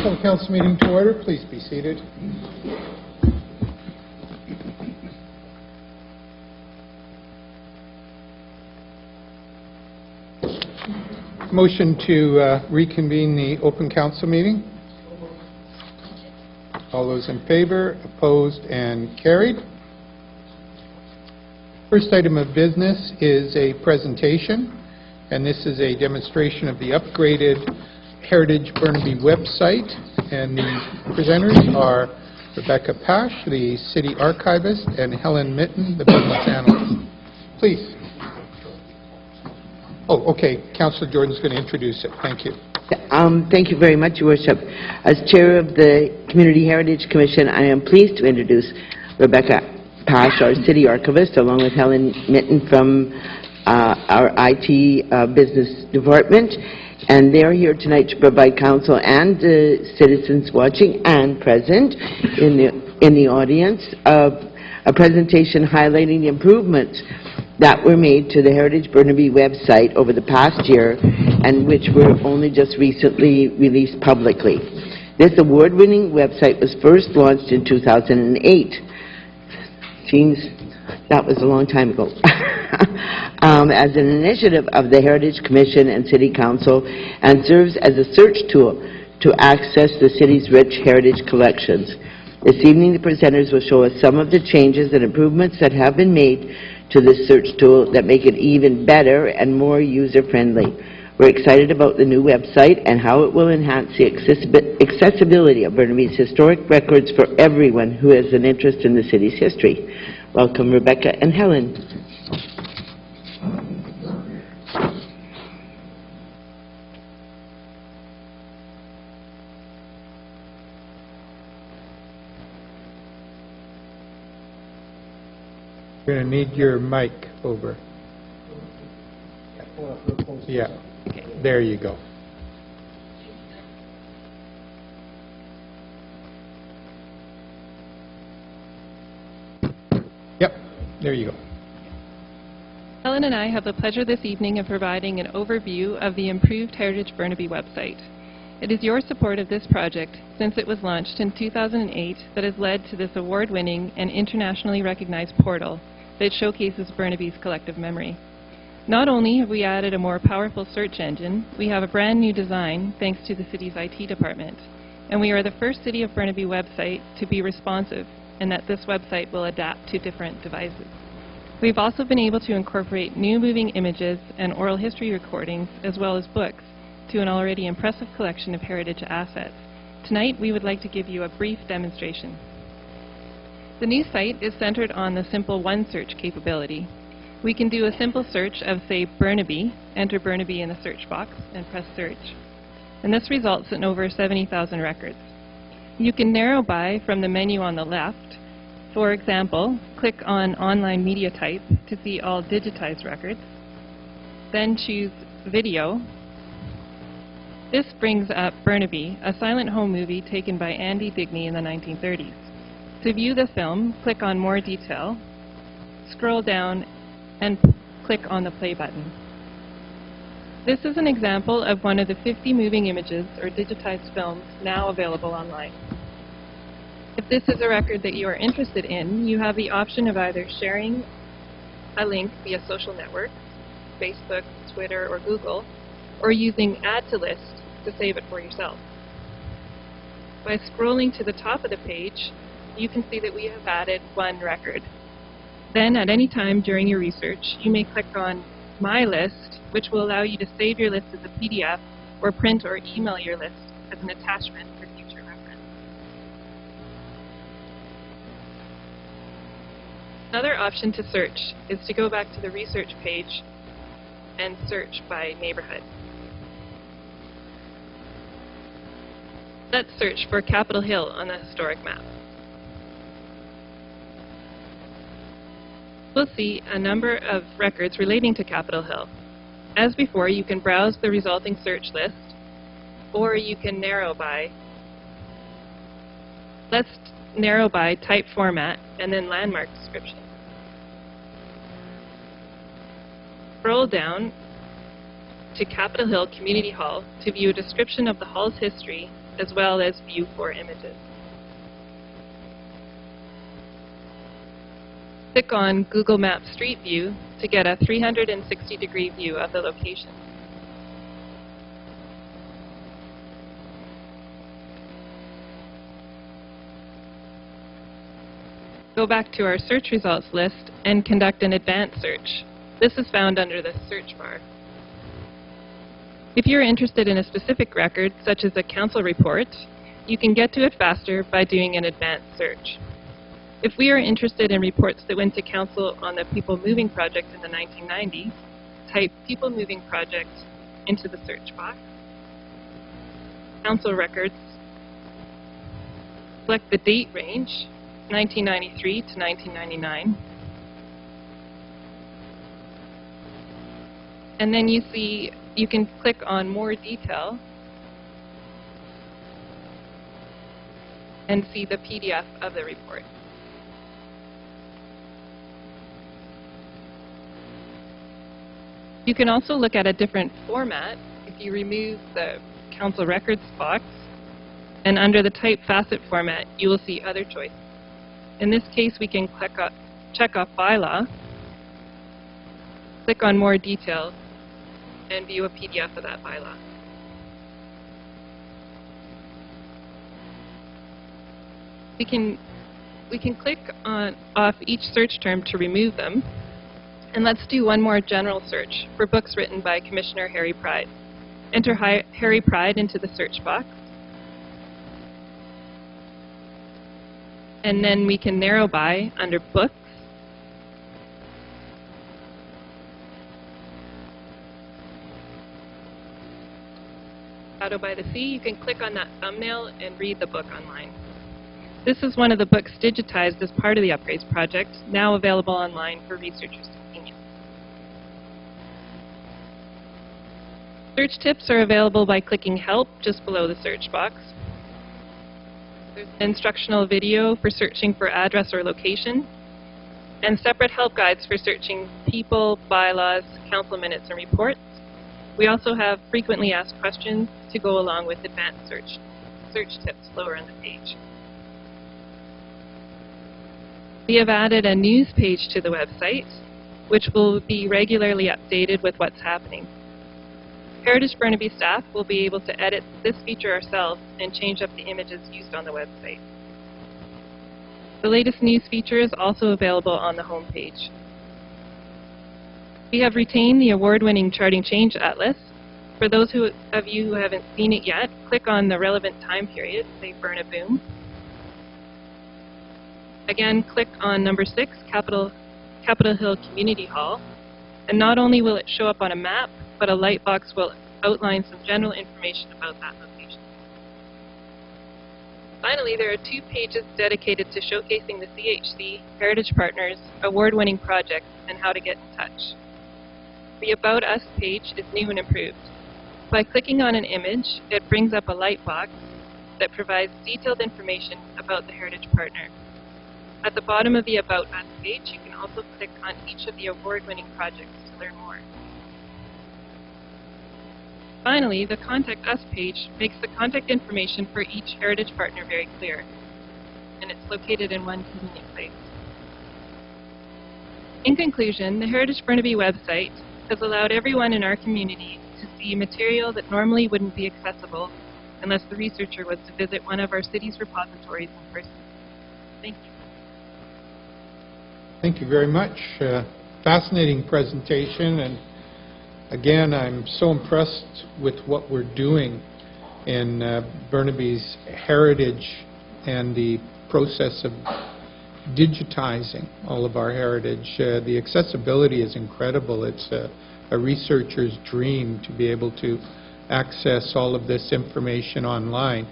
Call the council meeting to order. Please be seated. Motion to reconvene the open council meeting. All those in favor, opposed, and carried. First item of business is a presentation, and this is a demonstration of the upgraded Heritage Burnaby website, and the presenters are Rebecca Pash, the City Archivist, and Helen Mitten, the Business Analyst. Please. Oh, okay. Councillor Jordan's going to introduce it. Thank you. Thank you very much, Your Worship. As Chair of the Community Heritage Commission, I am pleased to introduce Rebecca Pash, our City Archivist, along with Helen Mitten from our IT Business Department. And they're here tonight to provide council and citizens watching and present in the audience of a presentation highlighting the improvements that were made to the Heritage Burnaby website over the past year and which were only just recently released publicly. This award-winning website was first launched in 2008. Seems that was a long time ago. As an initiative of the Heritage Commission and City Council, and serves as a search tool to access the city's rich heritage collections. This evening the presenters will show us some of the changes and improvements that have been made to this search tool that make it even better and more user-friendly. We're excited about the new website and how it will enhance the accessibility of Burnaby's historic records for everyone who has an interest in the city's history. Welcome, Rebecca and Helen. You're going to need your mic over. Yeah, there you go. Yep, there you go. Helen and I have the pleasure this evening of providing an overview of the improved Heritage Burnaby website. It is your support of this project since it was launched in 2008 that has led to this award-winning and internationally recognized portal that showcases Burnaby's collective memory. Not only have we added a more powerful search engine, we have a brand new design thanks to the city's IT department, and we are the first City of Burnaby website to be responsive in that this website will adapt to different devices. We've also been able to incorporate new moving images and oral history recordings as well as books to an already impressive collection of heritage assets. Tonight we would like to give you a brief demonstration. The new site is centered on the simple one search capability. We can do a simple search of, say, Burnaby, enter Burnaby in the search box, and press search. And this results in over 70,000 records. You can narrow by from the menu on the left. For example, click on Online Media Type to see all digitized records. Then choose Video. This brings up Burnaby, a silent home movie taken by Andy Digney in the 1930s. To view the film, click on More Detail, scroll down, and click on the play button. This is an example of one of the 50 moving images or digitized films now available online. If this is a record that you are interested in, you have the option of either sharing a link via social networks, Facebook, Twitter, or Google, or using Add to List to save it for yourself. By scrolling to the top of the page, you can see that we have added one record. Then at any time during your research, you may click on My List, which will allow you to save your list as a PDF or print or email your list as an attachment for future reference. Another option to search is to go back to the research page and search by neighborhood. Let's search for Capitol Hill on the historic map. We'll see a number of records relating to Capitol Hill. As before, you can browse the resulting search list, or you can narrow by. Let's narrow by type format and then landmark description. Scroll down to Capitol Hill Community Hall to view a description of the hall's history as well as view 4 images. Click on Google Maps Street View to get a 360-degree view of the location. Go back to our search results list and conduct an advanced search. This is found under the search bar. If you're interested in a specific record, such as a council report, you can get to it faster by doing an advanced search. If we are interested in reports that went to council on the People Moving Project in the 1990s, type People Moving Project into the search box. Council records. Select the date range, 1993 to 1999. And then you can click on More Detail and see the PDF of the report. You can also look at a different format if you remove the Council Records box, and under the Type Facet format, you will see other choices. In this case, we can check off Bylaw, click on More Details, and view a PDF of that bylaw. We can click off each search term to remove them. And let's do one more general search for books written by Commissioner Harry Pride. Enter Harry Pride into the search box. And then we can narrow by under Books. Shadow by the Sea, you can click on that thumbnail and read the book online. This is one of the books digitized as part of the Upgrades project, now available online for researchers' convenience. Search tips are available by clicking Help just below the search box. There's an instructional video for searching for address or location, and separate help guides for searching people, bylaws, council minutes, and reports. We also have frequently asked questions to go along with advanced search tips lower on the page. We have added a news page to the website, which will be regularly updated with what's happening. Heritage Burnaby staff will be able to edit this feature ourselves and change up the images used on the website. The latest news feature is also available on the home page. We have retained the award-winning Charting Change Atlas. For those of you who haven't seen it yet, click on the relevant time period, say Burnaboom. Again, click on number 6, Capitol Hill Community Hall. And not only will it show up on a map, but a light box will outline some general information about that location. Finally, there are 2 pages dedicated to showcasing the CHC Heritage Partners award-winning projects and how to get in touch. The About Us page is new and improved. By clicking on an image, it brings up a light box that provides detailed information about the Heritage Partner. At the bottom of the About Us page, you can also click on each of the award-winning projects to learn more. Finally, the Contact Us page makes the contact information for each Heritage Partner very clear, and it's located in one convenient place. In conclusion, the Heritage Burnaby website has allowed everyone in our community to see material that normally wouldn't be accessible unless the researcher was to visit one of our city's repositories in person. Thank you. Thank you very much. Fascinating presentation, and again, I'm so impressed with what we're doing in Burnaby's heritage and the process of digitizing all of our heritage. The accessibility is incredible. It's a researcher's dream to be able to access all of this information online.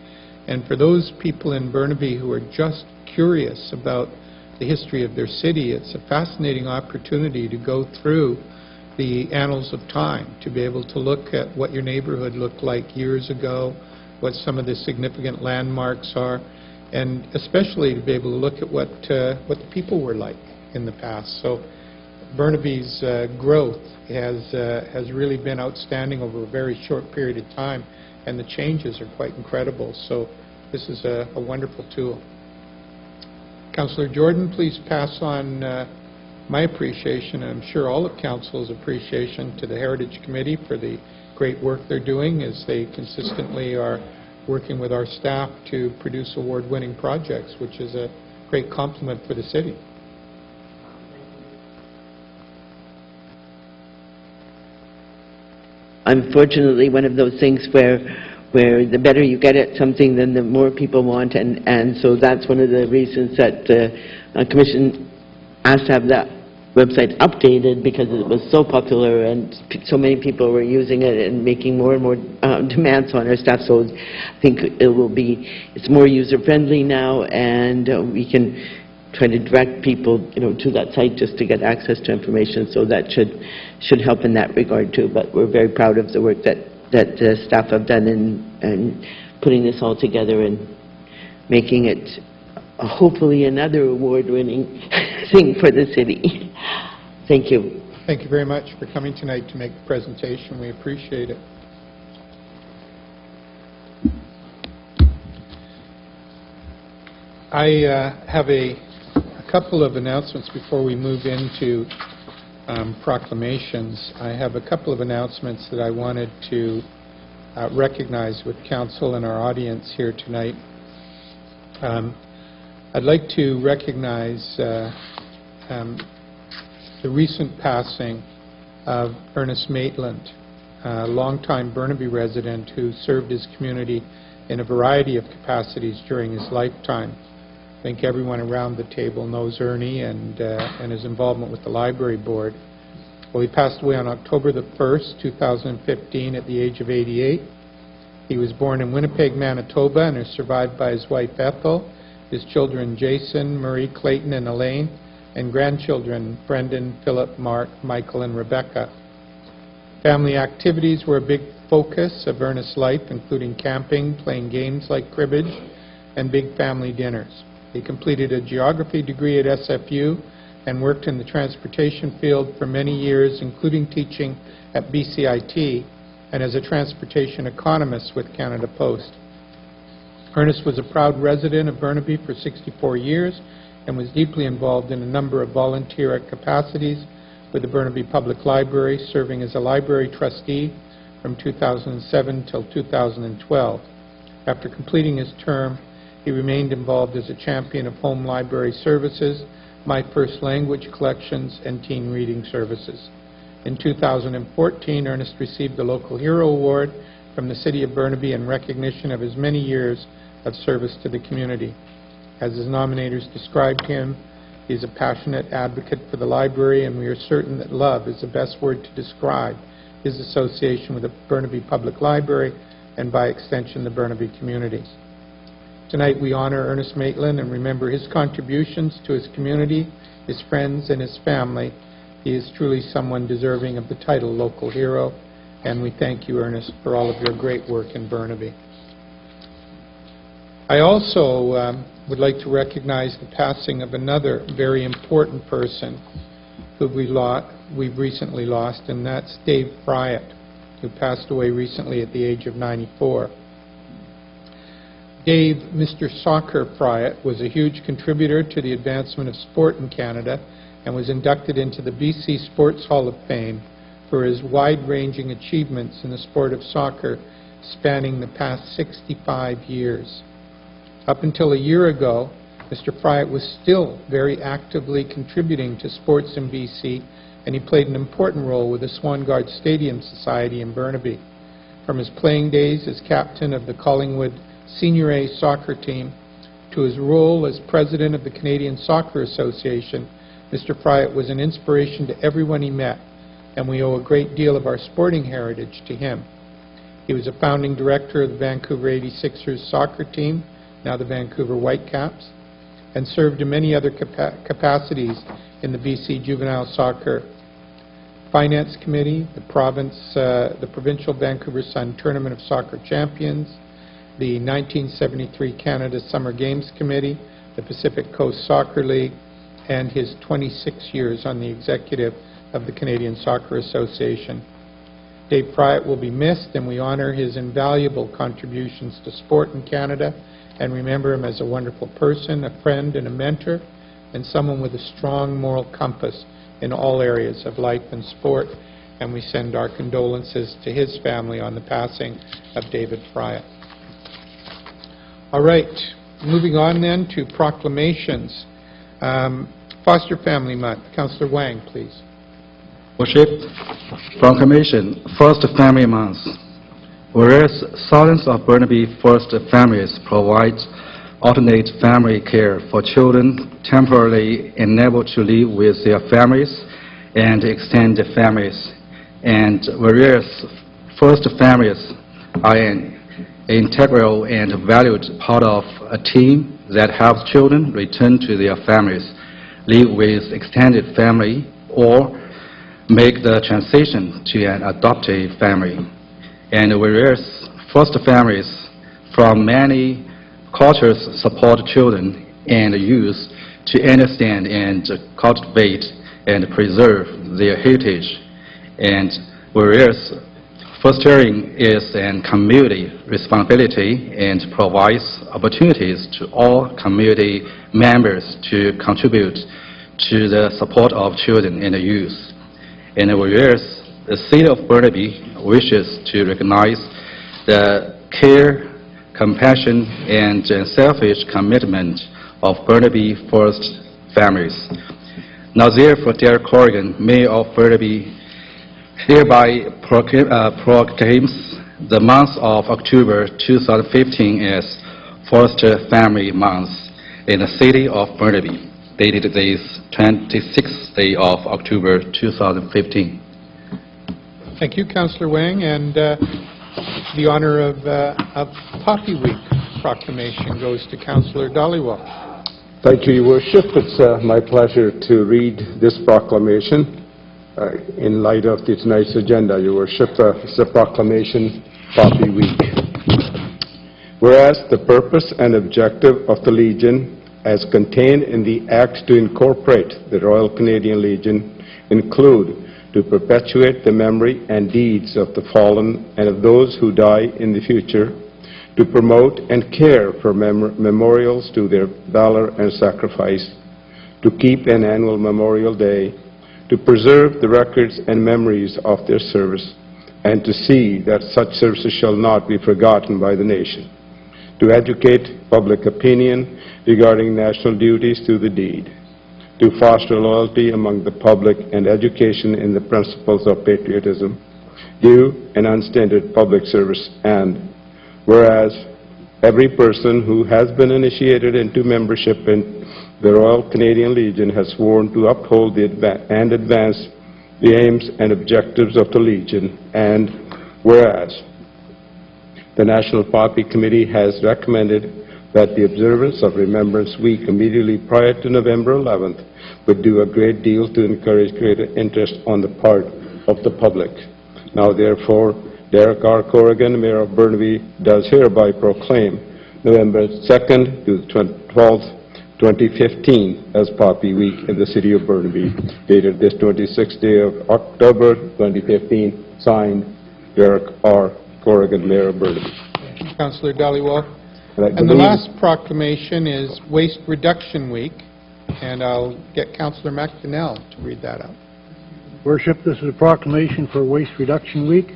And for those people in Burnaby who are just curious about the history of their city, it's a fascinating opportunity to go through the annals of time, to be able to look at what your neighborhood looked like years ago, what some of the significant landmarks are, and especially to be able to look at what the people were like in the past. So Burnaby's growth has really been outstanding over a very short period of time, and the changes are quite incredible. So this is a wonderful tool. Councillor Jordan, please pass on my appreciation, and I'm sure all of Council's appreciation, to the Heritage Committee for the great work they're doing as they consistently are working with our staff to produce award-winning projects, which is a great compliment for the city. Unfortunately, one of those things where the better you get at something, then the more people want, and so that's one of the reasons that the Commission asked to have that website updated, because it was so popular and so many people were using it and making more and more demands on our staff. So I think it's more user-friendly now, and we can try to direct people, to that site just to get access to information. So that should help in that regard too. But we're very proud of the work that the staff have done in putting this all together and making it hopefully another award-winning thing for the city. Thank you. Thank you very much for coming tonight to make the presentation. We appreciate it. I have a couple of announcements before we move into proclamations. I have a couple of announcements that I wanted to recognize with Council and our audience here tonight. I'd like to recognize the recent passing of Ernest Maitland, a longtime Burnaby resident who served his community in a variety of capacities during his lifetime. I think everyone around the table knows Ernie and his involvement with the Library Board. Well, he passed away on October the 1st, 2015, at the age of 88. He was born in Winnipeg, Manitoba, and is survived by his wife Ethel, his children Jason, Marie, Clayton, and Elaine, and grandchildren Brendan, Philip, Mark, Michael, and Rebecca. Family activities were a big focus of Ernest's life, including camping, playing games like cribbage, and big family dinners. He completed a geography degree at SFU and worked in the transportation field for many years, including teaching at BCIT and as a transportation economist with Canada Post. Ernest was a proud resident of Burnaby for 64 years and was deeply involved in a number of volunteer capacities with the Burnaby Public Library, serving as a library trustee from 2007 till 2012. After completing his term, he remained involved as a champion of home library services, My First Language collections, and teen reading services. In 2014, Ernest received the Local Hero Award from the City of Burnaby in recognition of his many years of service to the community. As his nominators described him, he is a passionate advocate for the library, and we are certain that love is the best word to describe his association with the Burnaby Public Library and, by extension, the Burnaby community. Tonight we honor Ernest Maitland and remember his contributions to his community, his friends, and his family. He is truly someone deserving of the title Local Hero, and we thank you, Ernest, for all of your great work in Burnaby. I also would like to recognize the passing of another very important person who we've recently lost, and that's Dave Fryatt, who passed away recently at the age of 94. Dave, Mr. Soccer Fryatt, was a huge contributor to the advancement of sport in Canada and was inducted into the BC Sports Hall of Fame for his wide-ranging achievements in the sport of soccer spanning the past 65 years. Up until a year ago, Mr. Fryatt was still very actively contributing to sports in BC, and he played an important role with the Swangard Stadium Society in Burnaby. From his playing days as captain of the Collingwood Senior A soccer team to his role as president of the Canadian Soccer Association, Mr. Fryatt was an inspiration to everyone he met, and we owe a great deal of our sporting heritage to him. He was a founding director of the Vancouver 86ers soccer team, now the Vancouver Whitecaps, and served in many other capacities in the BC Juvenile Soccer Finance Committee, the Provincial Vancouver Sun Tournament of Soccer Champions, the 1973 Canada Summer Games Committee, the Pacific Coast Soccer League, and his 26 years on the executive of the Canadian Soccer Association. Dave Pryatt will be missed, and we honor his invaluable contributions to sport in Canada and remember him as a wonderful person, a friend, and a mentor, and someone with a strong moral compass in all areas of life and sport. And we send our condolences to his family on the passing of David Pryatt. All right, moving on then to proclamations. Foster Family Month. Councillor Wang, please. Worship, Proclamation, First Family Month. Whereas thousands of Burnaby First families provide alternate family care for children temporarily unable to live with their families and extended families, and whereas First families are an integral and valued part of a team that helps children return to their families, live with extended family, or make the transition to an adoptive family. And whereas First families from many cultures support children and youth to understand and cultivate and preserve their heritage, and whereas fostering is a community responsibility and provides opportunities to all community members to contribute to the support of children and youth. And whereas the City of Burnaby wishes to recognize the care, compassion, and unselfish commitment of Burnaby First families. Now therefore, Derek Corrigan, Mayor of Burnaby, hereby proclaims the month of October 2015 as First Family Month in the City of Burnaby, dated this 26th day of October 2015. Thank you, Councillor Wang, and the honor of Poppy Week proclamation goes to Councillor Dhaliwal. Thank you, Your Worship. It's my pleasure to read this proclamation in light of tonight's agenda, Your Worship. It's a proclamation, Poppy Week. Whereas the purpose and objective of the Legion, as contained in the Act to incorporate the Royal Canadian Legion, include to perpetuate the memory and deeds of the fallen and of those who die in the future, to promote and care for memorials to their valor and sacrifice, to keep an annual Memorial Day, to preserve the records and memories of their service, and to see that such services shall not be forgotten by the nation, to educate public opinion regarding national duties to the deed, to foster loyalty among the public and education in the principles of patriotism, due and unstinted public service, and whereas every person who has been initiated into membership in the Royal Canadian Legion has sworn to uphold and advance the aims and objectives of the Legion, and whereas the National Poppy Committee has recommended that the observance of Remembrance Week immediately prior to November 11th would do a great deal to encourage greater interest on the part of the public. Now, therefore, Derek R. Corrigan, Mayor of Burnaby, does hereby proclaim November 2nd to 12th, 2015 as Poppy Week in the City of Burnaby, dated this 26th day of October 2015, signed Derek R. Corrigan, Mayor of Burnaby. Thank you, Councillor Dhaliwal. And the last proclamation is Waste Reduction Week, and I'll get Councillor McDonnell to read that out. Worship, this is a proclamation for Waste Reduction Week.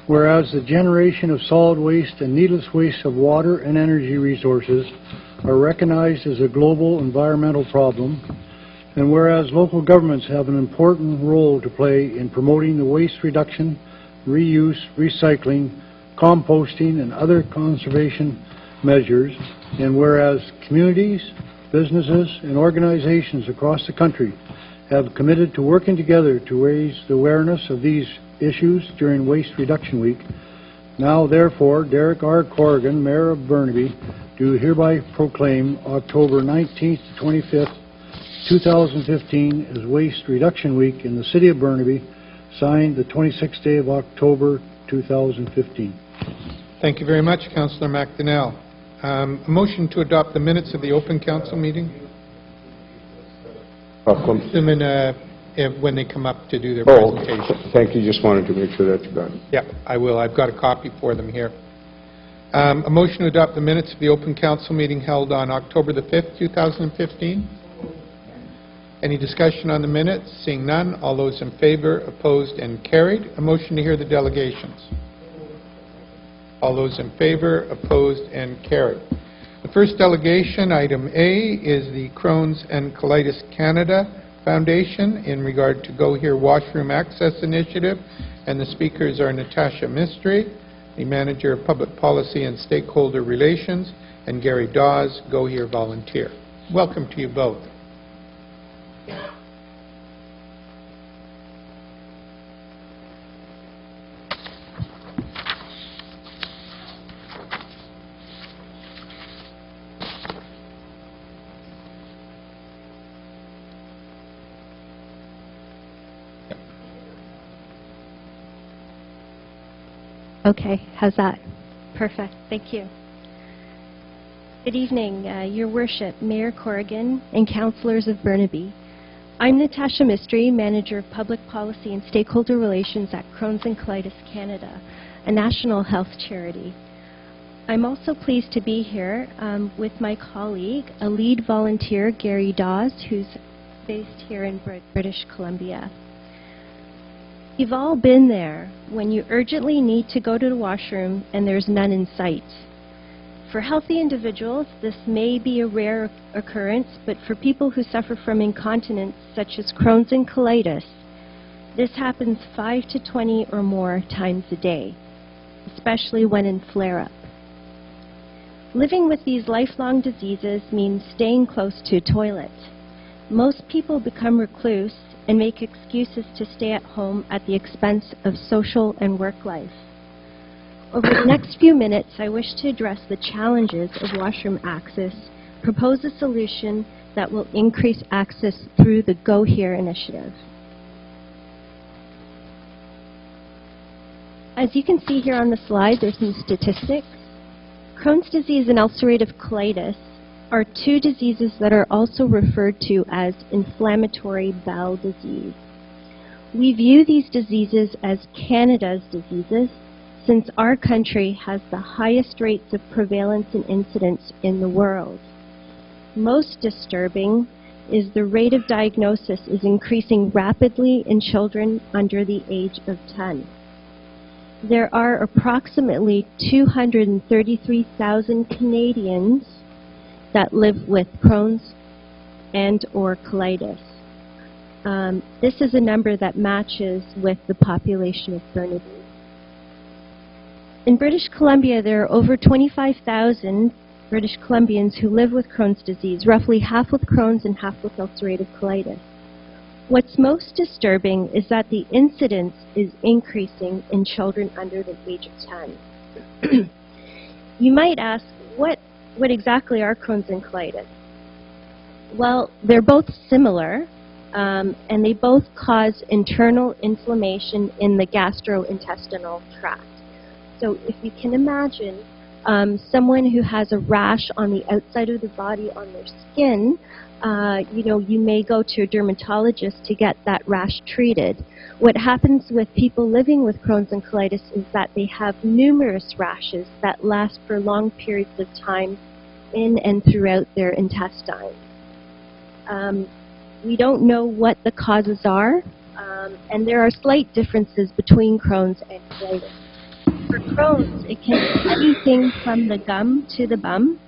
Whereas the generation of solid waste and needless waste of water and energy resources are recognized as a global environmental problem, and whereas local governments have an important role to play in promoting the waste reduction, reuse, recycling, composting, and other conservation measures, and whereas communities, businesses, and organizations across the country have committed to working together to raise the awareness of these issues during Waste Reduction Week, now therefore Derek R. Corrigan, Mayor of Burnaby, do hereby proclaim October 19th to 25th, 2015 as Waste Reduction Week in the City of Burnaby, signed the 26th day of October 2015. Thank you very much, Councillor McDonnell. A motion to adopt the minutes of the open council meeting. Assuming when they come up to do their Oh, presentation. thank you. Just wanted to make sure that you got it. Yeah, I will. I've got a copy for them here. A motion to adopt the minutes of the open council meeting held on October the 5th, 2015. Any discussion on the minutes? Seeing none, all those in favor, opposed, and carried. A motion to hear the delegations. All those in favor, opposed, and carried. The first delegation, item A, is the Crohn's and Colitis Canada Foundation in regard to Go Here Washroom Access Initiative, and the speakers are Natasha Mistry, the Manager of Public Policy and Stakeholder Relations, and Gary Dawes, Go Here volunteer. Welcome to you both. Okay, how's that? Perfect, thank you. Good evening, Your Worship, Mayor Corrigan, and councillors of Burnaby. I'm Natasha Mistry, Manager of Public Policy and Stakeholder Relations at Crohn's and Colitis Canada, a national health charity. I'm also pleased to be here with my colleague, a lead volunteer, Gary Dawes, who's based here in British Columbia. You've all been there when you urgently need to go to the washroom and there's none in sight. For healthy individuals, this may be a rare occurrence, but for people who suffer from incontinence, such as Crohn's and colitis, this happens 5 to 20 or more times a day, especially when in flare-up. Living with these lifelong diseases means staying close to a toilet. Most people become recluse and make excuses to stay at home at the expense of social and work life. Over the next few minutes, I wish to address the challenges of washroom access, propose a solution that will increase access through the Go Here initiative. As you can see here on the slide, there's some statistics. Crohn's disease and ulcerative colitis are two diseases that are also referred to as inflammatory bowel disease. We view these diseases as Canada's diseases since our country has the highest rates of prevalence and incidence in the world. Most disturbing is the rate of diagnosis is increasing rapidly in children under the age of 10. There are approximately 233,000 Canadians that live with Crohn's and or colitis. This is a number that matches with the population of Burnaby. In British Columbia, there are over 25,000 British Columbians who live with Crohn's disease, roughly half with Crohn's and half with ulcerative colitis. What's most disturbing is that the incidence is increasing in children under the age of 10. You might ask, what exactly are Crohn's and colitis? Well, they're both similar, and they both cause internal inflammation in the gastrointestinal tract. So if you can imagine someone who has a rash on the outside of the body on their skin, you may go to a dermatologist to get that rash treated. What happens with people living with Crohn's and colitis is that they have numerous rashes that last for long periods of time in and throughout their intestines. We don't know what the causes are, and there are slight differences between Crohn's and colitis. For Crohn's, it can be anything from the gum to the bum,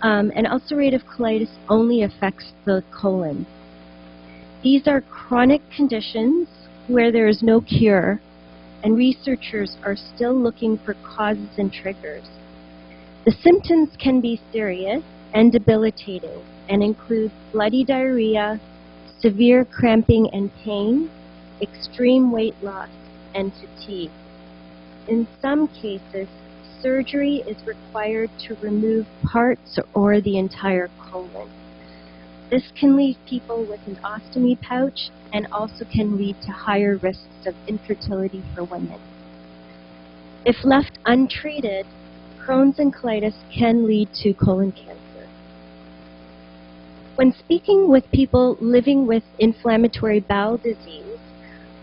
and ulcerative colitis only affects the colon. These are chronic conditions where there is no cure, and researchers are still looking for causes and triggers. The symptoms can be serious and debilitating and include bloody diarrhea, severe cramping and pain, extreme weight loss, and fatigue. In some cases, surgery is required to remove parts or the entire colon. This can leave people with an ostomy pouch and also can lead to higher risks of infertility for women. If left untreated, Crohn's and colitis can lead to colon cancer. When speaking with people living with inflammatory bowel disease,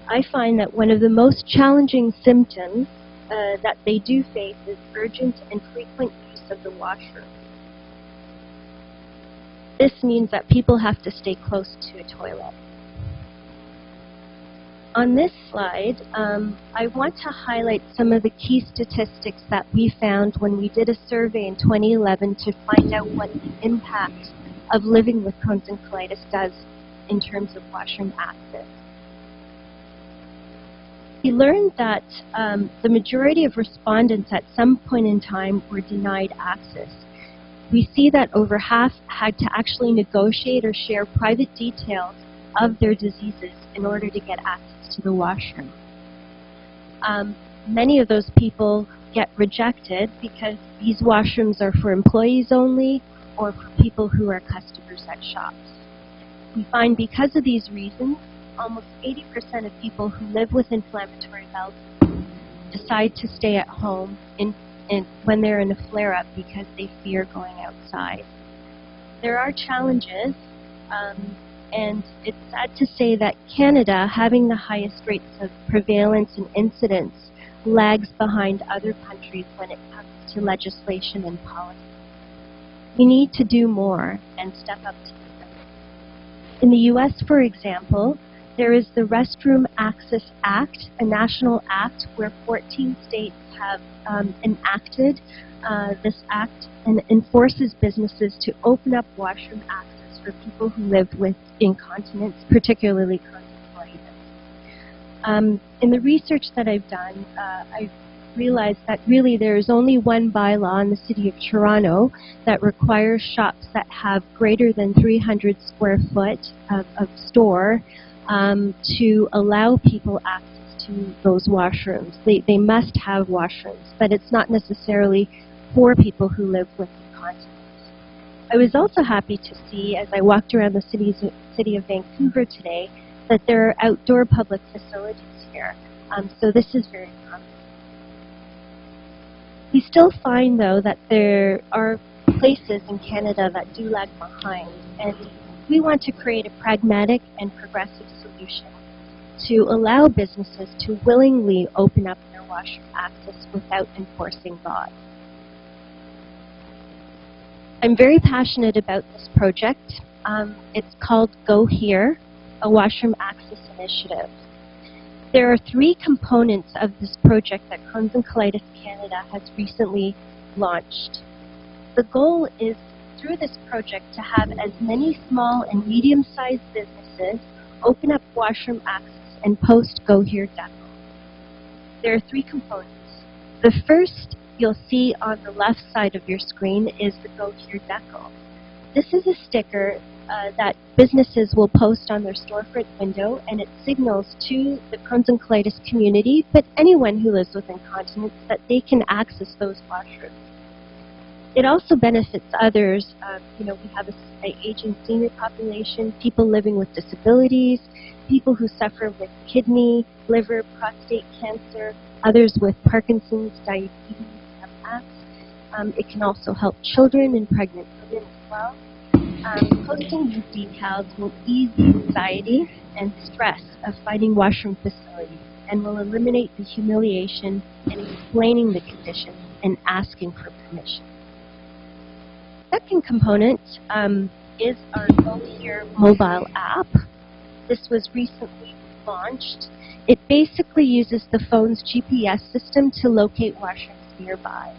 I find that one of the most challenging symptoms that they do face is urgent and frequent use of the washroom. This means that people have to stay close to a toilet. On this slide, I want to highlight some of the key statistics that we found when we did a survey in 2011 to find out what the impact of living with Crohn's and colitis does in terms of washroom access. We learned that the majority of respondents at some point in time were denied access. We see that over half had to actually negotiate or share private details of their diseases in order to get access to the washroom. Many of those people get rejected because these washrooms are for employees only or for people who are customers at shops. We find because of these reasons, almost 80% of people who live with inflammatory bowel disease decide to stay at home when they're in a flare-up because they fear going outside. There are challenges, and it's sad to say that Canada, having the highest rates of prevalence and incidence, lags behind other countries when it comes to legislation and policy. We need to do more and step up to the plate. In the U.S., for example, there is the Restroom Access Act, a national act where 14 states have enacted this act and enforces businesses to open up washroom access for people who live with incontinence, particularly Crohn's and colitis. In the research that I've done, I've realized that really there is only one bylaw in the City of Toronto that requires shops that have greater than 300 square foot of store to allow people access to those washrooms. They must have washrooms, but it's not necessarily for people who live with incontinence. I was also happy to see, as I walked around the city of Vancouver today, that there are outdoor public facilities here. So this is very promising. We still find, though, that there are places in Canada that do lag behind, and we want to create a pragmatic and progressive solution to allow businesses to willingly open up their washroom access without enforcing laws. I'm very passionate about this project. It's called Go Here, a washroom access initiative. There are 3 components of this project that Crohn's and Colitis Canada has recently launched. The goal is, through this project, to have as many small and medium-sized businesses open up washroom access and post Go Here decals. There are 3 components. The first you'll see on the left side of your screen is the Go Here decal. This is a sticker that businesses will post on their storefront window, and it signals to the Crohn's and colitis community, but anyone who lives with incontinence, that they can access those washrooms. It also benefits others. We have an aging senior population, people living with disabilities, people who suffer with kidney, liver, prostate cancer, others with Parkinson's, diabetes, MS. It can also help children and pregnant women as well. Posting these decals will ease the anxiety and stress of finding washroom facilities and will eliminate the humiliation in explaining the condition and asking for permission. Second component is our Go Here mobile app. This was recently launched. It basically uses the phone's GPS system to locate washrooms nearby.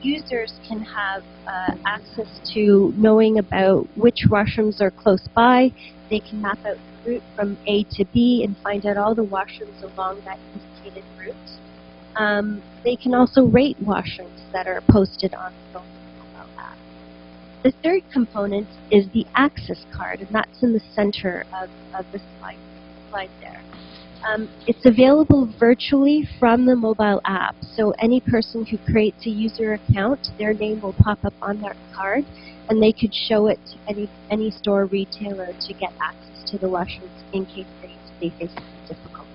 Users can have access to knowing about which washrooms are close by. They can map out the route from A to B and find out all the washrooms along that indicated route. They can also rate washrooms that are posted on the phone mobile app. The third component is the access card, and that's in the center of the slide there. It's available virtually from the mobile app, so any person who creates a user account, their name will pop up on that card, and they could show it to any store retailer to get access to the washrooms in case they face difficulty.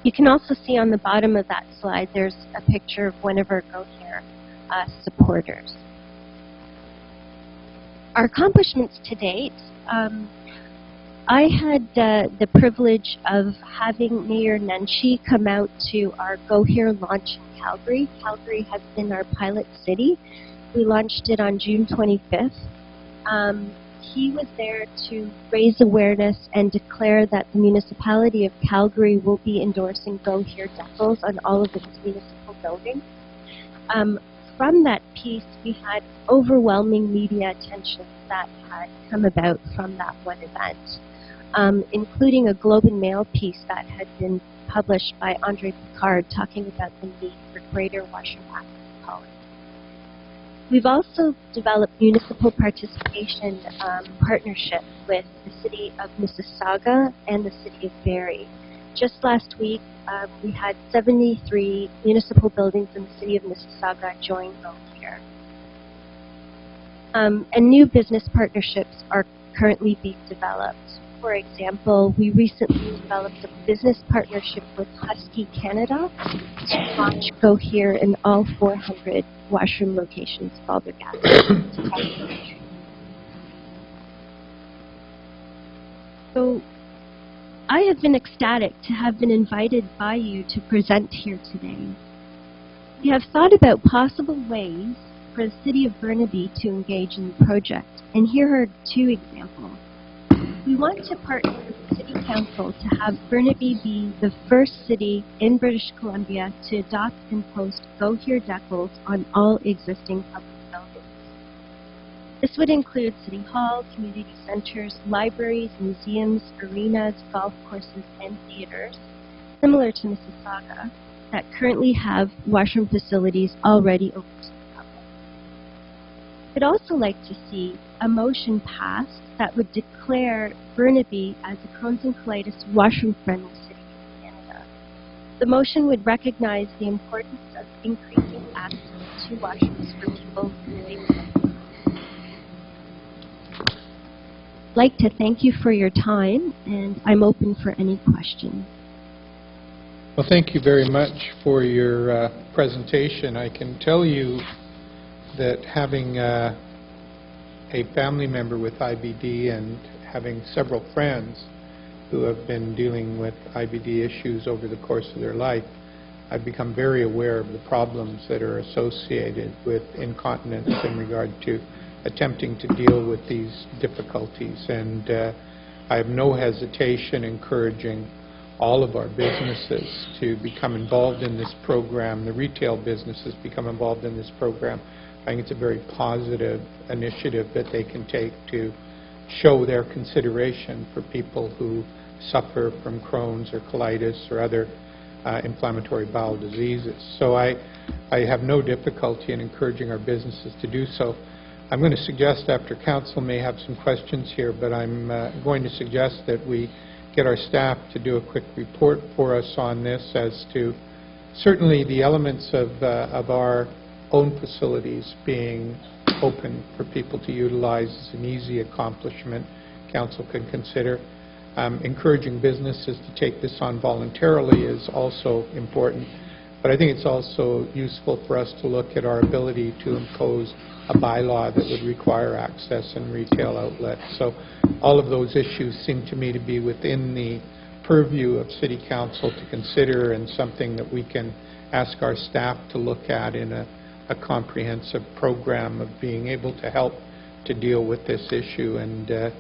You can also see on the bottom of that slide, there's a picture of one of our Go Here supporters. our accomplishments to date, I had the privilege of having Mayor Nenshi come out to our Go Here launch in Calgary. Calgary has been our pilot city. We launched it on June 25th. He was there to raise awareness and declare that the municipality of Calgary will be endorsing Go Here decals on all of its municipal buildings. From that piece, we had overwhelming media attention that had come about from that one event, including a Globe and Mail piece that had been published by Andre Picard talking about the need for greater washroom access policy. We've also developed municipal participation partnerships with the City of Mississauga and the City of Barrie. Just last week, we had 73 municipal buildings in the City of Mississauga join Go Here. And new business partnerships are currently being developed. For example, we recently developed a business partnership with Husky Canada to launch Go Here in all 400 washroom locations of all their gas stations across the country. So, I have been ecstatic to have been invited by you to present here today. We have thought about possible ways for the City of Burnaby to engage in the project, and here are two examples. We want to partner with the City Council to have Burnaby be the first city in British Columbia to adopt and post Go Here decals on all existing public buildings. This would include City Hall, community centers, libraries, museums, arenas, golf courses, and theaters, similar to Mississauga, that currently have washroom facilities already open to the public. We'd also like to see a motion passed that would declare Burnaby as a Crohn's and colitis washroom-friendly city in Canada. The motion would recognize the importance of increasing access to washrooms for people living with it. I'd like to thank you for your time, and I'm open for any questions. Well, thank you very much for your presentation. I can tell you that having a family member with IBD and having several friends who have been dealing with IBD issues over the course of their life, I've become very aware of the problems that are associated with incontinence in regard to attempting to deal with these difficulties. And I have no hesitation encouraging all of our businesses to become involved in this program, the retail businesses become involved in this program. I think it's a very positive initiative that they can take to show their consideration for people who suffer from Crohn's or colitis or other inflammatory bowel diseases. So I have no difficulty in encouraging our businesses to do so. I'm going to suggest, after Council may have some questions here, but I'm going to suggest that we get our staff to do a quick report for us on this as to certainly the elements of our own facilities being open for people to utilize is an easy accomplishment Council can consider. Encouraging businesses to take this on voluntarily is also important, but I think it's also useful for us to look at our ability to impose a bylaw that would require access in retail outlets. So all of those issues seem to me to be within the purview of City Council to consider, and something that we can ask our staff to look at in a comprehensive program of being able to help to deal with this issue. And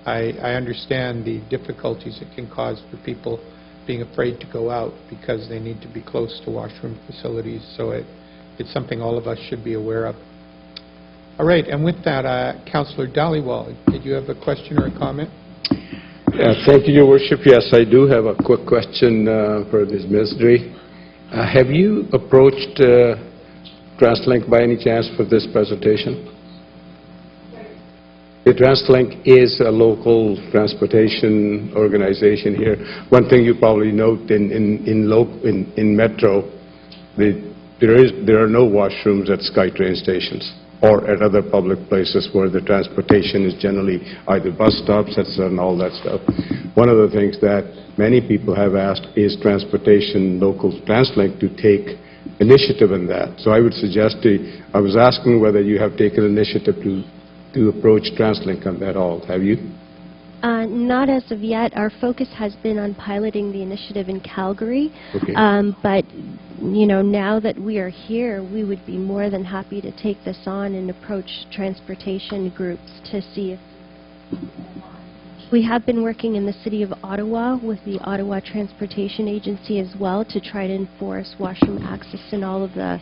I understand the difficulties it can cause for people being afraid to go out because they need to be close to washroom facilities. So it's something all of us should be aware of. All right, and with that, Councillor Dhaliwal, did you have a question or a comment? Thank you, Your Worship. Yes, I do have a quick question for Ms. Misdry. Have you approached TransLink by any chance for this presentation? The TransLink is a local transportation organization here. One thing you probably note in Metro, there are no washrooms at SkyTrain stations or at other public places where the transportation is generally either bus stops and all that stuff. One of the things that many people have asked is transportation, local TransLink, to take initiative in that. So I would suggest I was asking whether you have taken initiative to to approach TransLink at all, have you? Not as of yet. Our focus has been on piloting the initiative in Calgary. Okay. But, you know, now that we are here, we would be more than happy to take this on and approach transportation groups to see if... We have been working in the city of Ottawa with the Ottawa Transportation Agency as well to try to enforce washroom access in all of the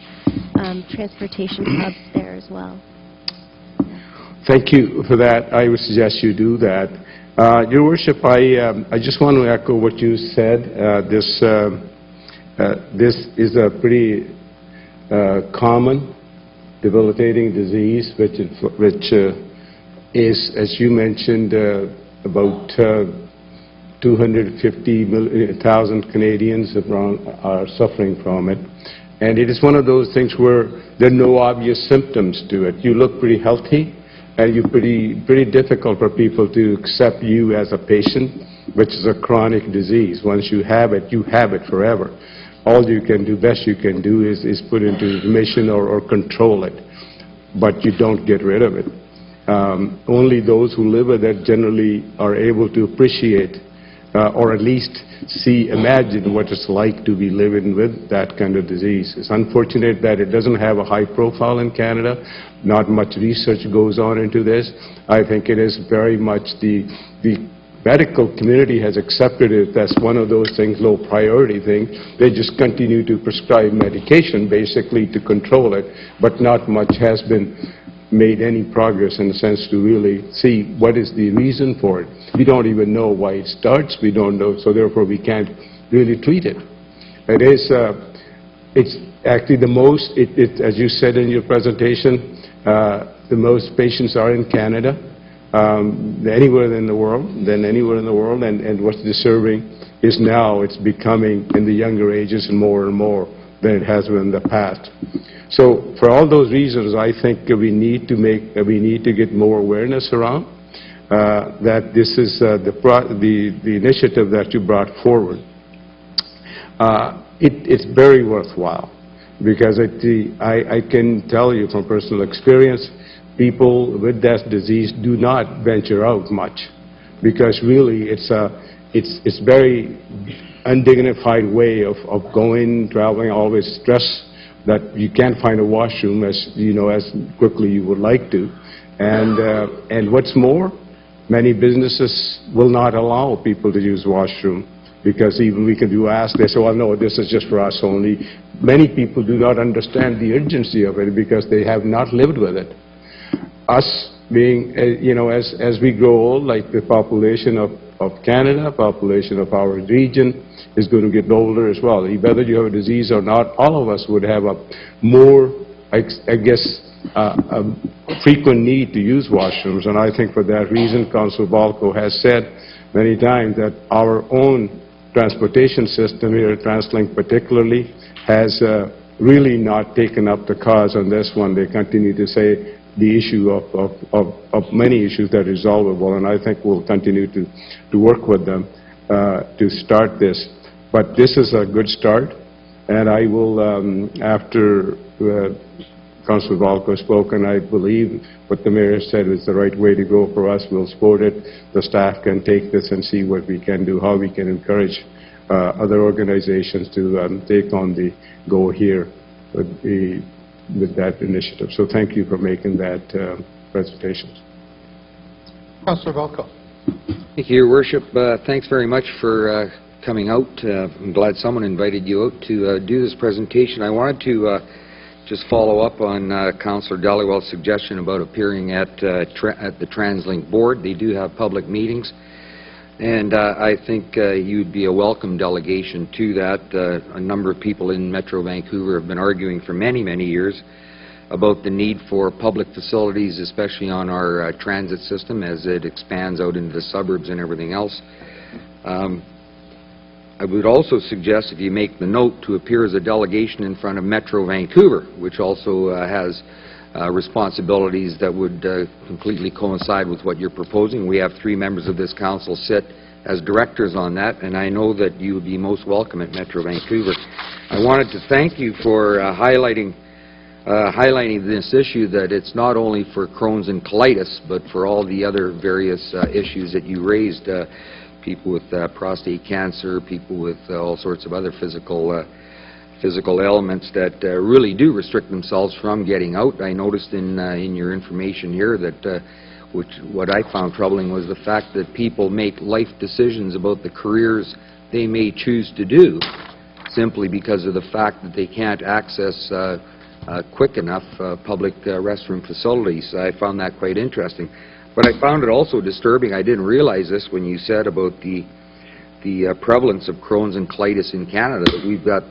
transportation hubs there as well. Thank you for that. I would suggest you do that. Your Worship, I just want to echo what you said. This is a pretty common, debilitating disease, which is, as you mentioned, about 250,000 Canadians are suffering from it. And it is one of those things where there are no obvious symptoms to it. You look pretty healthy, and you're pretty difficult for people to accept you as a patient, which is a chronic disease. Once you have it forever. All you can do, best you can do, is put into remission or control it, but you don't get rid of it. Only those who live with it generally are able to appreciate or at least imagine what it's like to be living with that kind of disease. It's unfortunate that it doesn't have a high profile in Canada. Not much research goes on into this. I think it is very much the medical community has accepted it as one of those things, low priority thing. They just continue to prescribe medication basically to control it, but not much has been made any progress in the sense to really see what is the reason for it. We don't even know why it starts. We don't know, so therefore we can't really treat it. It is, it's actually the most, as you said in your presentation, the most patients are in Canada, anywhere in the world, and what's disturbing is now it's becoming in the younger ages and more than it has been in the past. So for all those reasons, I think we need to get more awareness around that this is the initiative that you brought forward. It's very worthwhile because I can tell you from personal experience, people with that disease do not venture out much because really it's very undignified way of going, traveling, always stress that you can't find a washroom as quickly you would like to, and what's more, many businesses will not allow people to use washroom because even we can do ask, they say, well, no, this is just for us only. Many people do not understand the urgency of it because they have not lived with it. Us being, as we grow old, like the population of Canada, population of our region is going to get older as well. Whether you have a disease or not, all of us would have a more, I guess, a frequent need to use washrooms. And I think for that reason, Councillor Balco has said many times that our own transportation system here at TransLink particularly has really not taken up the cause on this one. They continue to say the issue of many issues that are resolvable, and I think we'll continue to work with them to start this. But this is a good start, and I will, after Councillor Balco has spoken, I believe what the Mayor said is the right way to go for us. We'll support it. The staff can take this and see what we can do, how we can encourage other organizations to take on the go here with that initiative. So thank you for making that presentation. Councillor Balco. Thank you, Your Worship. Thanks very much for coming out. I'm glad someone invited you out to do this presentation. I wanted to just follow up on Councillor Dhaliwal's suggestion about appearing at the TransLink board. They do have public meetings, and I think you'd be a welcome delegation to that. A number of people in Metro Vancouver have been arguing for many, many years about the need for public facilities, especially on our transit system as it expands out into the suburbs and everything else. I would also suggest, if you make the note, to appear as a delegation in front of Metro Vancouver, which also has responsibilities that would completely coincide with what you're proposing. We have 3 members of this council sit as directors on that, and I know that you would be most welcome at Metro Vancouver. I wanted to thank you for highlighting highlighting this issue, that it's not only for Crohn's and colitis, but for all the other various issues that you raised, people with prostate cancer, people with all sorts of other physical ailments that really do restrict themselves from getting out. I noticed in your information here that what I found troubling was the fact that people make life decisions about the careers they may choose to do simply because of the fact that they can't access quick enough public restroom facilities. I found that quite interesting. But I found it also disturbing. I didn't realize this when you said about the prevalence of Crohn's and colitis in Canada. That we've got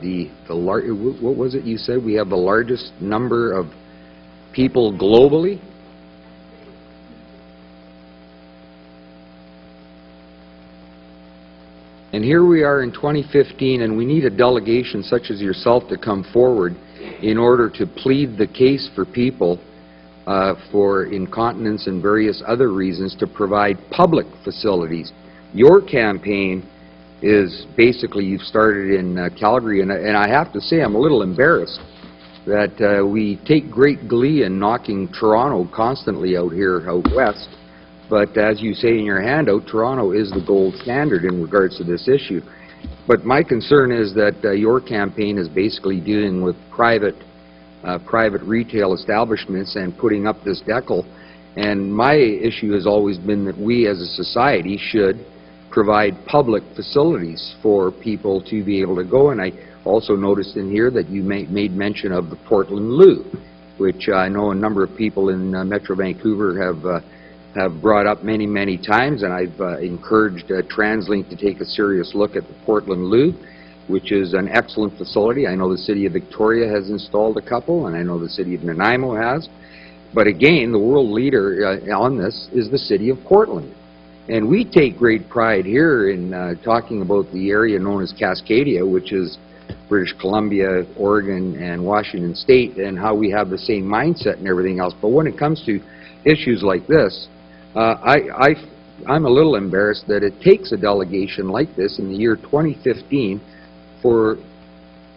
what was it you said? We have the largest number of people globally? And here we are in 2015, and we need a delegation such as yourself to come forward in order to plead the case for people for incontinence and various other reasons to provide public facilities. Your campaign is basically, you've started in Calgary, and I have to say I'm a little embarrassed that we take great glee in knocking Toronto constantly out here out west, but as you say in your handout, Toronto is the gold standard in regards to this issue. But my concern is that your campaign is basically dealing with private retail establishments and putting up this decal, and my issue has always been that we as a society should provide public facilities for people to be able to go. And I also noticed in here that you made mention of the Portland Loo, which I know a number of people in Metro Vancouver have brought up many, many times, and I've encouraged TransLink to take a serious look at the Portland Loo, which is an excellent facility. I know the City of Victoria has installed a couple, and I know the City of Nanaimo has. But again, the world leader on this is the City of Portland. And we take great pride here in talking about the area known as Cascadia, which is British Columbia, Oregon, and Washington State, and how we have the same mindset and everything else. But when it comes to issues like this, I'm a little embarrassed that it takes a delegation like this in the year 2015 for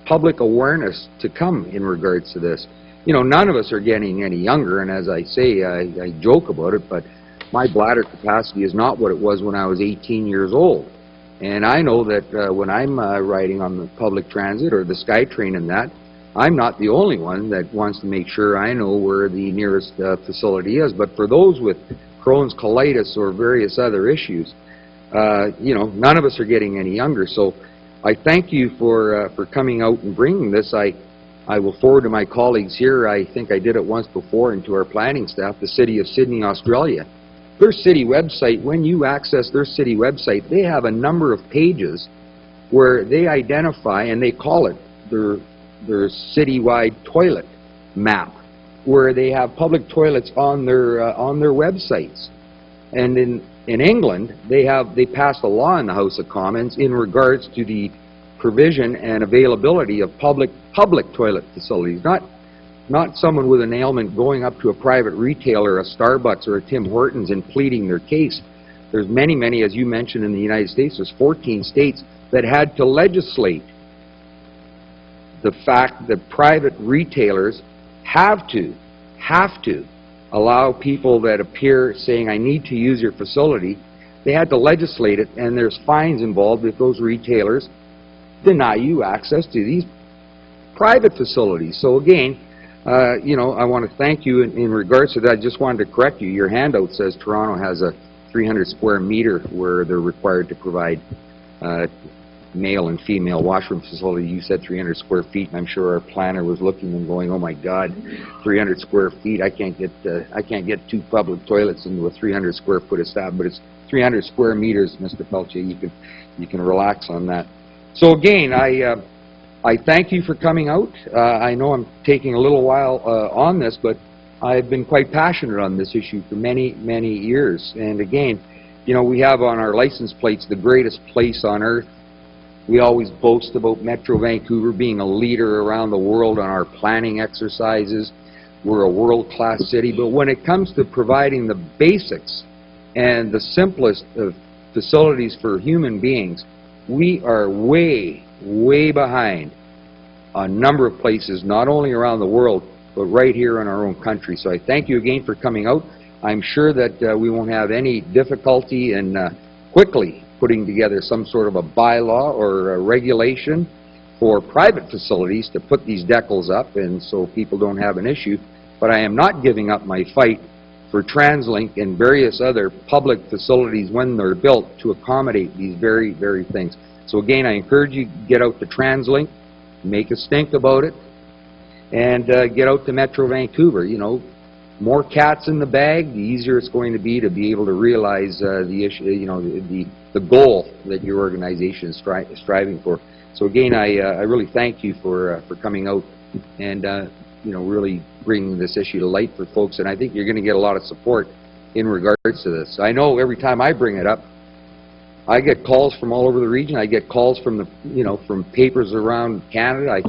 public awareness to come in regards to this. You know, none of us are getting any younger, and as I say, I joke about it, but my bladder capacity is not what it was when I was 18 years old. And I know that when I'm riding on the public transit or the SkyTrain and that, I'm not the only one that wants to make sure I know where the nearest facility is. But for those with Crohn's, colitis, or various other issues, you know, none of us are getting any younger. So I thank you for coming out and bringing this. I will forward to my colleagues here, I think I did it once before, and to our planning staff, the City of Sydney, Australia. Their city website, when you access their city website, they have a number of pages where they identify, and they call it their citywide toilet map, where they have public toilets on their websites. And in England, they passed a law in the House of Commons in regards to the provision and availability of public toilet facilities, not someone with an ailment going up to a private retailer, a Starbucks or a Tim Hortons, and pleading their case. There's many, as you mentioned, in the United States, there's 14 states that had to legislate the fact that private retailers have to allow people that appear saying, I need to use your facility. They had to legislate it, and there's fines involved if those retailers deny you access to these private facilities. So again, you know, I want to thank you in regards to that. I just wanted to correct you. Your handout says Toronto has a 300 square meter where they're required to provide male and female washroom facility. You said 300 square feet, and I'm sure our planner was looking and going, oh my God, 300 square feet, I can't get 2 public toilets into a 300 square foot establishment, but it's 300 square meters, Mr. Peltier. You can relax on that. So again, I thank you for coming out. I know I'm taking a little while on this, but I've been quite passionate on this issue for many, many years. And again, you know, we have on our license plates the greatest place on earth. We always boast about Metro Vancouver being a leader around the world on our planning exercises. We're a world-class city, but when it comes to providing the basics and the simplest of facilities for human beings, we are way, way behind a number of places, not only around the world, but right here in our own country. So I thank you again for coming out. I'm sure that we won't have any difficulty in quickly putting together some sort of a bylaw or a regulation for private facilities to put these decals up, and so people don't have an issue. But I am not giving up my fight for TransLink and various other public facilities when they're built to accommodate these very, very things. So again, I encourage you to get out to TransLink, make a stink about it, and get out to Metro Vancouver. You know, more cats in the bag, the easier it's going to be able to realize the issue, you know, the goal that your organization is striving for. So again, I really thank you for coming out and you know, really bringing this issue to light for folks. And I think you're going to get a lot of support in regards to this. I know every time I bring it up, I get calls from all over the region. I get calls from the, you know, from papers around Canada.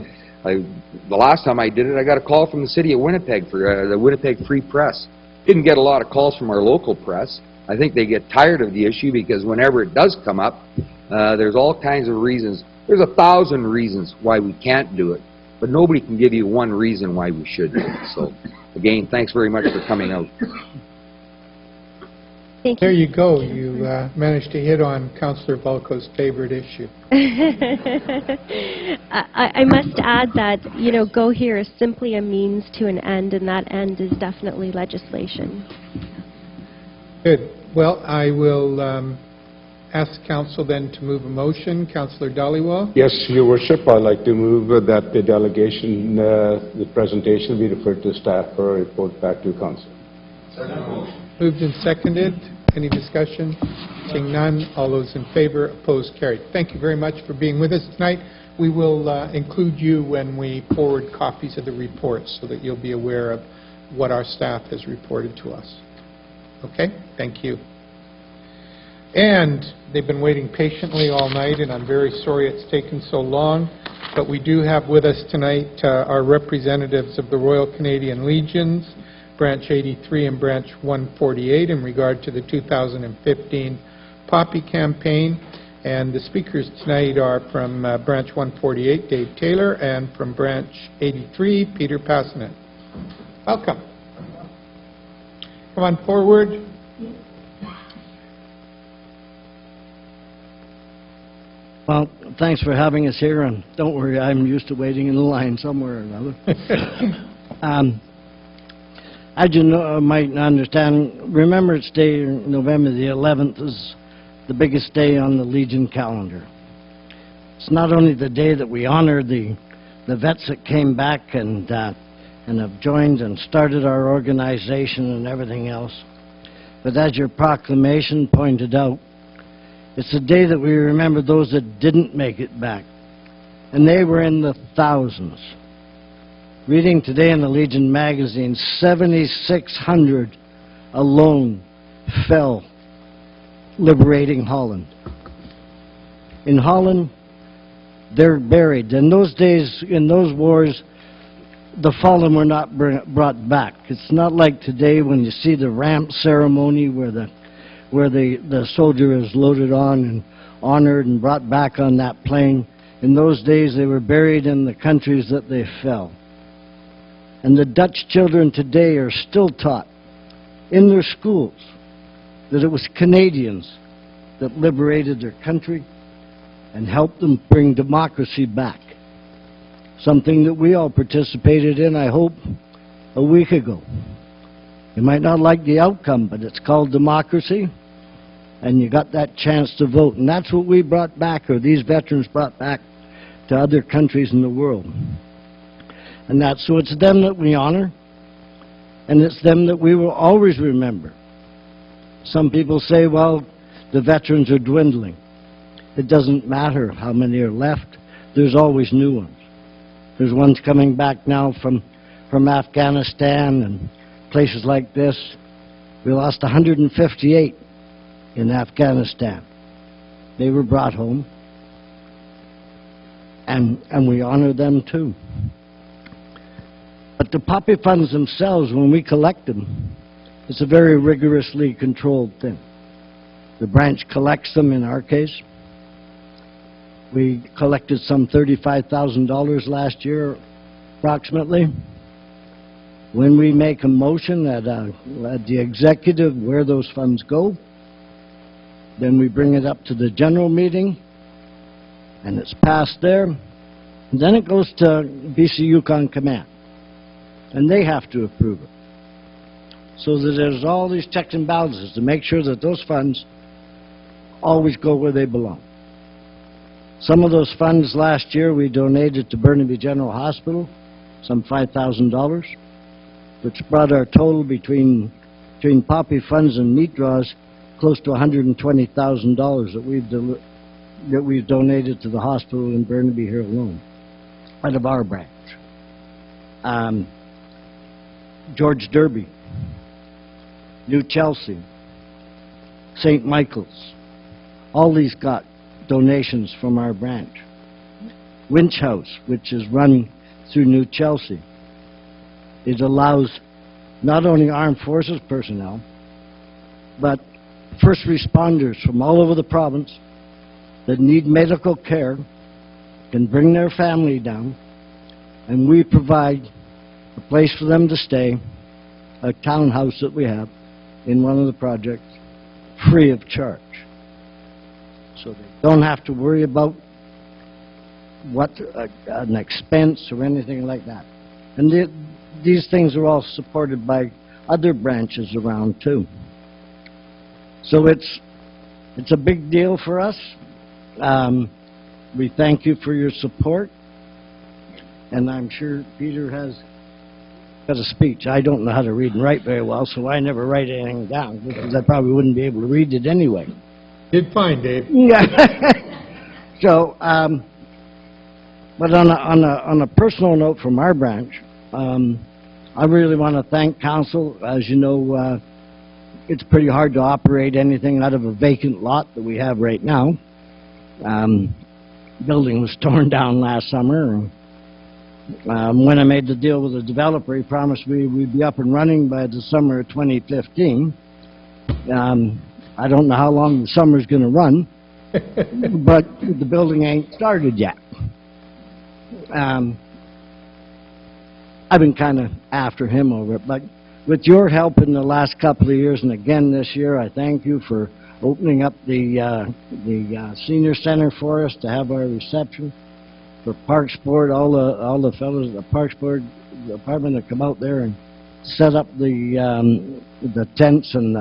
The last time I did it, I got a call from the city of Winnipeg for the Winnipeg Free Press. Didn't get a lot of calls from our local press. I think they get tired of the issue because whenever it does come up, there's all kinds of reasons. There's 1,000 reasons why we can't do it, but nobody can give you one reason why we should do it. So, again, thanks very much for coming out. Thank you. There you go. You managed to hit on Councillor Balco's favorite issue. I must add that, you know, Go Here is simply a means to an end, and that end is definitely legislation. Good. Well, I will ask Council then to move a motion. Councillor Dhaliwal? Yes, Your Worship, I'd like to move that the delegation, the presentation be referred to staff for a report back to Council. Moved and seconded. Any discussion? Seeing none, all those in favor, opposed, carried. Thank you very much for being with us tonight. We will include you when we forward copies of the reports so that you'll be aware of what our staff has reported to us. Okay? Thank you. And they've been waiting patiently all night, and I'm very sorry it's taken so long, but we do have with us tonight our representatives of the Royal Canadian Legions, Branch 83 and Branch 148, in regard to the 2015 Poppy campaign. And the speakers tonight are from Branch 148, Dave Taylor, and from Branch 83, Peter Passanet. Welcome. Come on forward. Well, thanks for having us here, and don't worry, I'm used to waiting in the line somewhere or another. As you know, might understand, Remembrance Day, November the 11th, is the biggest day on the Legion calendar. It's not only the day that we honor the vets that came back and have joined and started our organization and everything else, but as your proclamation pointed out, it's the day that we remember those that didn't make it back, and they were in the thousands. Reading today in the Legion magazine, 7,600 alone fell liberating Holland. In Holland, they're buried. In those days, in those wars, the fallen were not brought back. It's not like today when you see the ramp ceremony where the soldier is loaded on and honored and brought back on that plane. In those days, they were buried in the countries that they fell. And the Dutch children today are still taught in their schools that it was Canadians that liberated their country and helped them bring democracy back. Something that we all participated in, I hope, a week ago. You might not like the outcome, but it's called democracy, and you got that chance to vote. And that's what we brought back, or these veterans brought back to other countries in the world. And so it's them that we honor, and it's them that we will always remember. Some people say, well, the veterans are dwindling. It doesn't matter how many are left. There's always new ones. There's ones coming back now from Afghanistan and places like this. We lost 158 in Afghanistan. They were brought home, and we honor them too. But the poppy funds themselves, when we collect them, it's a very rigorously controlled thing. The branch collects them in our case. We collected some $35,000 last year, approximately. when we make a motion at the executive where those funds go, then we bring it up to the general meeting, and it's passed there. And then it goes to BC Yukon Command, and they have to approve it. So that there's all these checks and balances to make sure that those funds always go where they belong. Some of those funds last year we donated to Burnaby General Hospital, some $5,000, which brought our total between poppy funds and meat draws close to $120,000 that we've donated to the hospital in Burnaby here alone, out of our branch. George Derby, New Chelsea, St. Michael's, all these got donations from our branch. Winch House, which is run through New Chelsea, it allows not only armed forces personnel, but first responders from all over the province that need medical care can bring their family down, and we provide a place for them to stay, a townhouse that we have in one of the projects, free of charge. So they don't have to worry about what an expense or anything like that. And these things are all supported by other branches around too. So it's a big deal for us. We thank you for your support, and I'm sure Peter has got a speech. I don't know how to read and write very well, so I never write anything down, because I probably wouldn't be able to read it anyway. Did fine, Dave. So, but on a personal note from our branch, I really want to thank council. As you know, it's pretty hard to operate anything out of a vacant lot that we have right now. Building was torn down last summer. When I made the deal with the developer, he promised we'd be up and running by the summer of 2015. I don't know how long the summer's going to run, but the building ain't started yet. I've been kind of after him over it, but with your help in the last couple of years, and again this year, I thank you for opening up the senior center for us to have our reception. For Parks Board, all the fellows at the Parks Board department that come out there and set up the tents and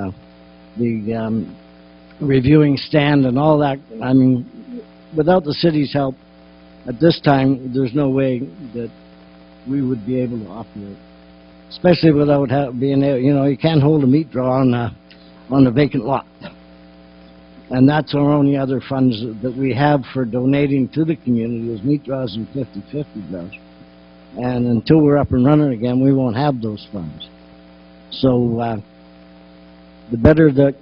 the reviewing stand and all that. I mean, without the city's help, at this time, there's no way that we would be able to operate. Especially without being able, you know, you can't hold a meat draw on a vacant lot. And that's our only other funds that we have for donating to the community is meat draws and 50/50 draws. And until we're up and running again, we won't have those funds. So the better that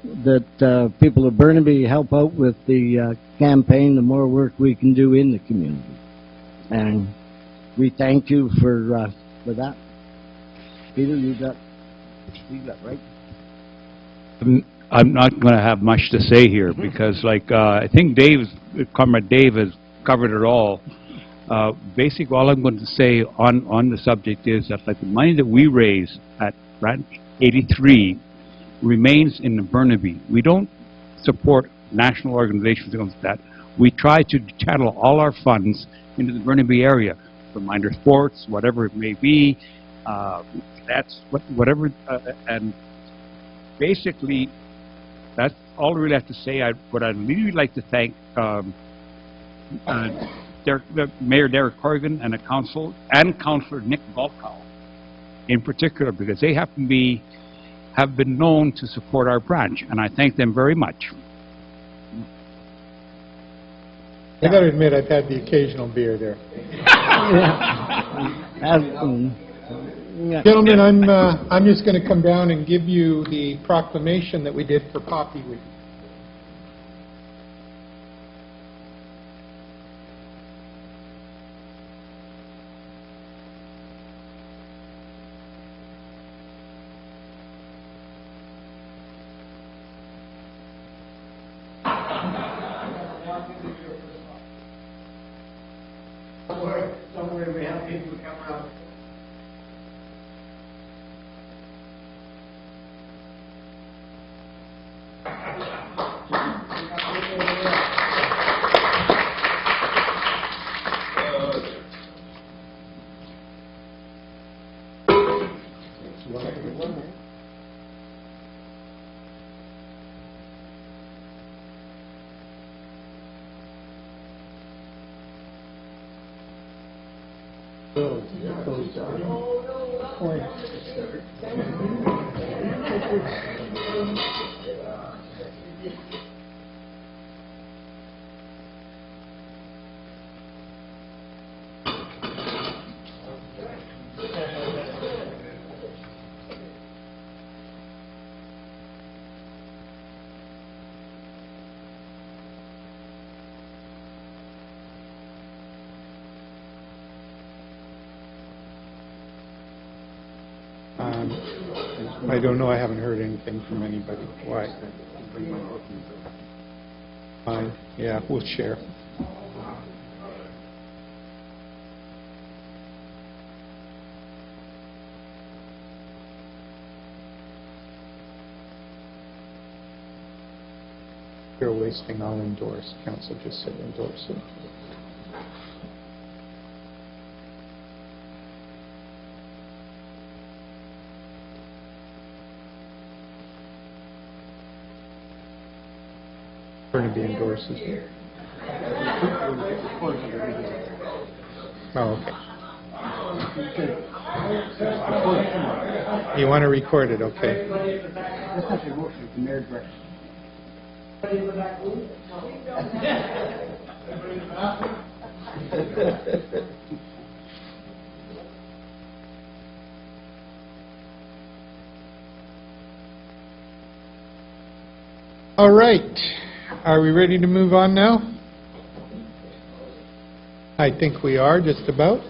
people of Burnaby help out with the campaign, the more work we can do in the community. And we thank you for that. Peter, you got right? I'm not going to have much to say here because, like, I think Comrade Dave has covered it all. Basically, all I'm going to say on the subject is that, like, the money that we raise at Branch 83 remains in Burnaby. We don't support national organizations like that. We try to channel all our funds into the Burnaby area, for minor sports, whatever it may be. That's whatever, and basically, that's all I really have to say. What I'd really like to thank Mayor Derek Corrigan and the council and Councillor Nick Volkow in particular, because they have been known to support our branch, and I thank them very much. I got to admit, I've had the occasional beer there. Gentlemen, I'm just going to come down and give you the proclamation that we did for Poppy Week. Don't worry, we have people coming out. I don't know, I haven't heard anything from anybody. Why? Fine, yeah, we'll share. You're wasting, I'll endorse. Council just said endorse it. Burnaby endorses it. Oh, okay. You want to record it, okay. All right. Are we ready to move on now? I think we are, just about.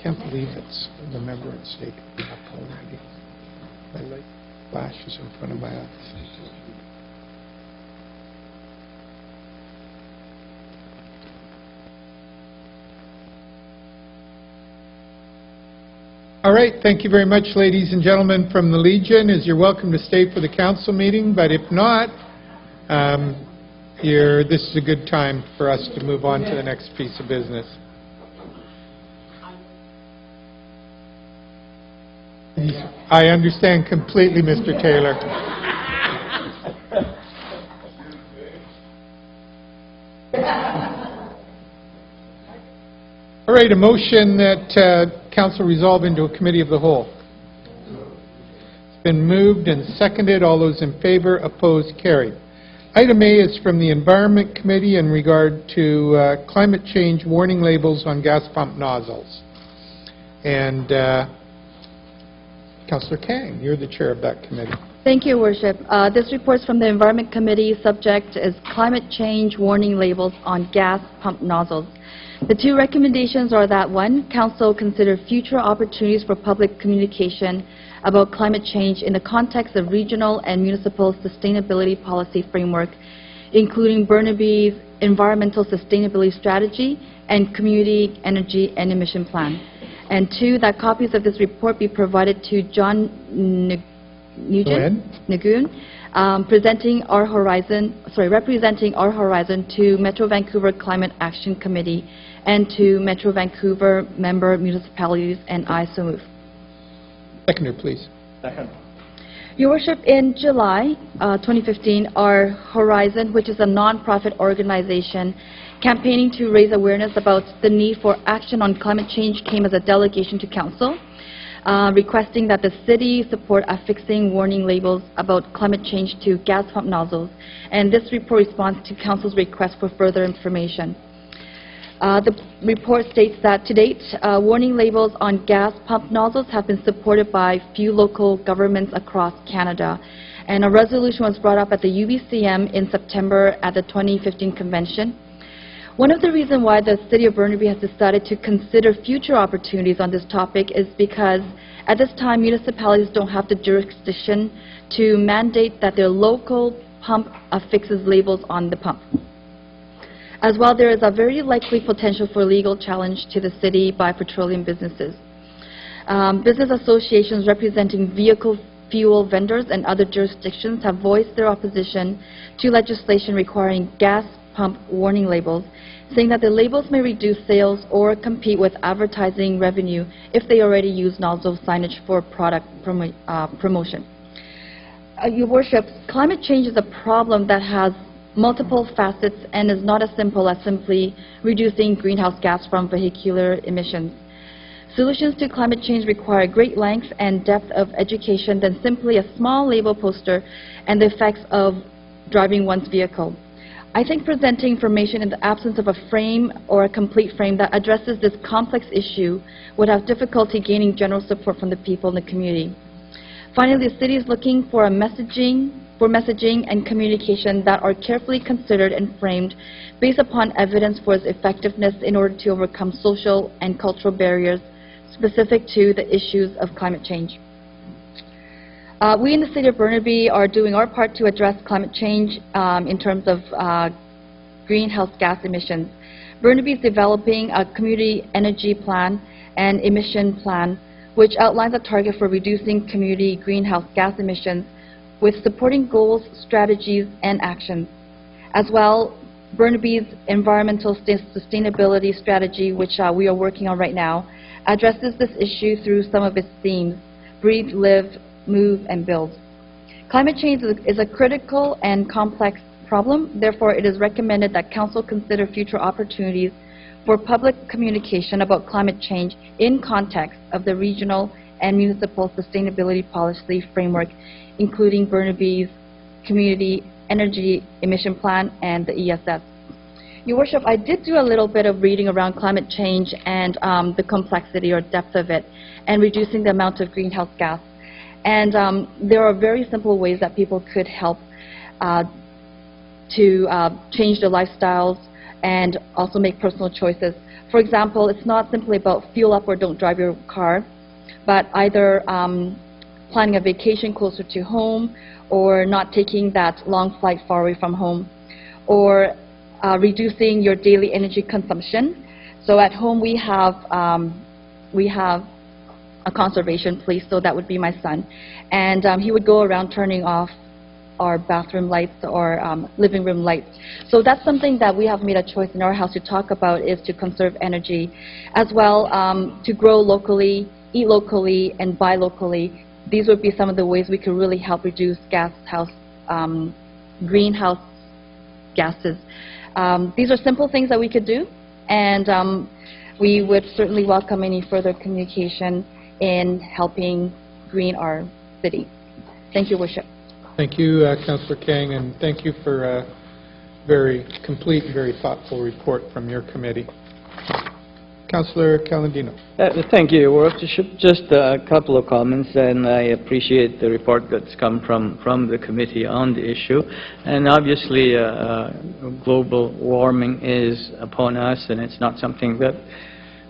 Can't believe it's the member at stake up already. My light flashes in front of my eyes. All right, thank you very much, ladies and gentlemen from the Legion. You're welcome to stay for the council meeting, but if not, this is a good time for us to move on to the next piece of business. I understand completely, Mr. Taylor. All right, a motion that council resolve into a committee of the whole. It's been moved and seconded. All those in favor, opposed, carried. Item A is from the Environment Committee in regard to climate change warning labels on gas pump nozzles. And Councillor Kang, you're the chair of that committee. Thank you, Worship. This report is from the Environment Committee. Subject is climate change warning labels on gas pump nozzles. The two recommendations are that, one, Council consider future opportunities for public communication about climate change in the context of regional and municipal sustainability policy framework, including Burnaby's Environmental Sustainability Strategy and Community Energy and Emission Plan. And two, that copies of this report be provided to John Nagoon, representing Our Horizon to Metro Vancouver Climate Action Committee and to Metro Vancouver member municipalities, and I so move. Seconder, please. Second. Your Worship, in July 2015, Our Horizon, which is a non-profit organization campaigning to raise awareness about the need for action on climate change, came as a delegation to Council, requesting that the city support affixing warning labels about climate change to gas pump nozzles. And this report responds to Council's request for further information. The report states that to date, warning labels on gas pump nozzles have been supported by few local governments across Canada. And a resolution was brought up at the UBCM in September at the 2015 convention. One of the reasons why the City of Burnaby has decided to consider future opportunities on this topic is because at this time municipalities don't have the jurisdiction to mandate that their local pump affixes labels on the pump. As well, there is a very likely potential for legal challenge to the city by petroleum businesses. Business associations representing vehicle fuel vendors and other jurisdictions have voiced their opposition to legislation requiring gas pump warning labels, saying that the labels may reduce sales or compete with advertising revenue if they already use nozzle signage for product promotion. Your Worship, climate change is a problem that has multiple facets and is not as simple as simply reducing greenhouse gas from vehicular emissions. Solutions to climate change require great length and depth of education than simply a small label poster and the effects of driving one's vehicle. I think presenting information in the absence of a frame or a complete frame that addresses this complex issue would have difficulty gaining general support from the people in the community. Finally, the city is looking for messaging and communication that are carefully considered and framed based upon evidence for its effectiveness in order to overcome social and cultural barriers specific to the issues of climate change. We in the city of Burnaby are doing our part to address climate change in terms of greenhouse gas emissions. Burnaby is developing a community energy plan and emission plan which outlines a target for reducing community greenhouse gas emissions with supporting goals, strategies, and actions. As well, Burnaby's environmental sustainability strategy, which we are working on right now, addresses this issue through some of its themes: breathe, live, move, and build. Climate change is a critical and complex problem. Therefore, it is recommended that Council consider future opportunities for public communication about climate change in context of the regional and municipal sustainability policy framework, including Burnaby's Community Energy Emission Plan and the ESS. Your Worship, I did do a little bit of reading around climate change and the complexity or depth of it and reducing the amount of greenhouse gas. And there are very simple ways that people could help to change their lifestyles and also make personal choices. For example, it's not simply about fuel up or don't drive your car, but either planning a vacation closer to home or not taking that long flight far away from home, or reducing your daily energy consumption. So at home we have a conservation police, so that would be my son, and he would go around turning off our bathroom lights or living room lights. So that's something that we have made a choice in our house to talk about, is to conserve energy, as well to grow locally, eat locally, and buy locally. These would be some of the ways we could really help reduce greenhouse gases. These are simple things that we could do, and we would certainly welcome any further communication in helping green our city. Thank you, Worship. Thank you, Councillor Kang, and thank you for a very complete and very thoughtful report from your committee. Councillor Calandino. Thank you, Your Worship. Just a couple of comments, and I appreciate the report that's come from the committee on the issue. And obviously, global warming is upon us, and it's not something that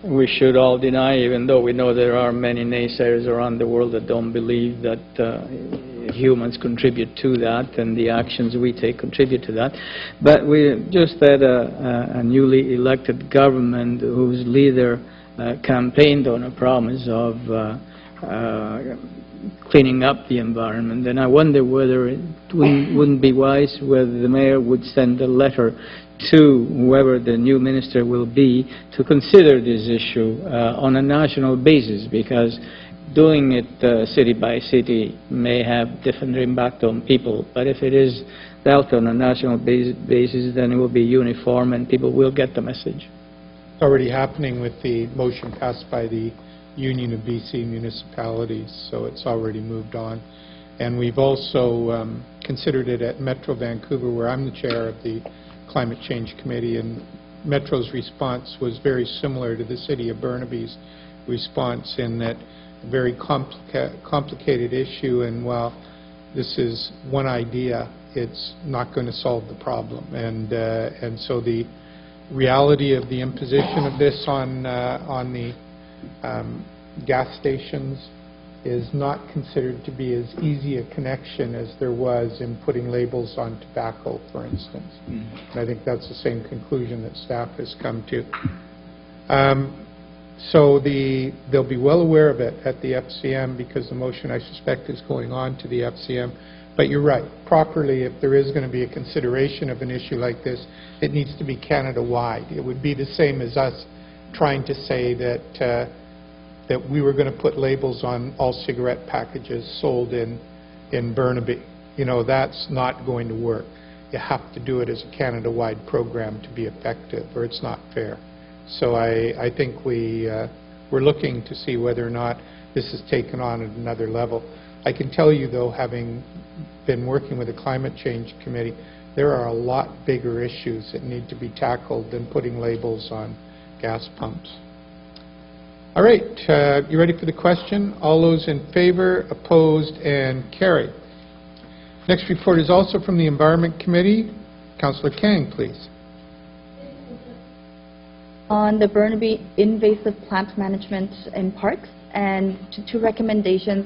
we should all deny, even though we know there are many naysayers around the world that don't believe that humans contribute to that, and the actions we take contribute to that. But we just had a newly elected government whose leader campaigned on a promise of cleaning up the environment, and I wonder whether it wouldn't be wise whether the mayor would send a letter to whoever the new minister will be to consider this issue on a national basis, because doing it city by city may have different impact on people, but if it is dealt on a national basis, then it will be uniform and people will get the message. It's already happening with the motion passed by the Union of BC Municipalities, so it's already moved on. And we've also considered it at Metro Vancouver, where I'm the chair of the Climate Change Committee, and Metro's response was very similar to the City of Burnaby's response, in that a very complicated issue, and while this is one idea, it's not going to solve the problem. And so the reality of the imposition of this on the gas stations is not considered to be as easy a connection as there was in putting labels on tobacco, for instance. And I think that's the same conclusion that staff has come to. So they'll be well aware of it at the FCM, because the motion, I suspect, is going on to the FCM. But you're right. Properly, if there is going to be a consideration of an issue like this, it needs to be Canada-wide. It would be the same as us trying to say that that we were going to put labels on all cigarette packages sold in Burnaby. You know, that's not going to work. You have to do it as a Canada-wide program to be effective, or it's not fair. So I think we're looking to see whether or not this is taken on at another level. I can tell you, though, having been working with the Climate Change Committee, there are a lot bigger issues that need to be tackled than putting labels on gas pumps. All right, you ready for the question? All those in favor, opposed, and carried. Next report is also from the Environment Committee. Councillor Kang, please. On the Burnaby invasive plant management in parks, and two recommendations: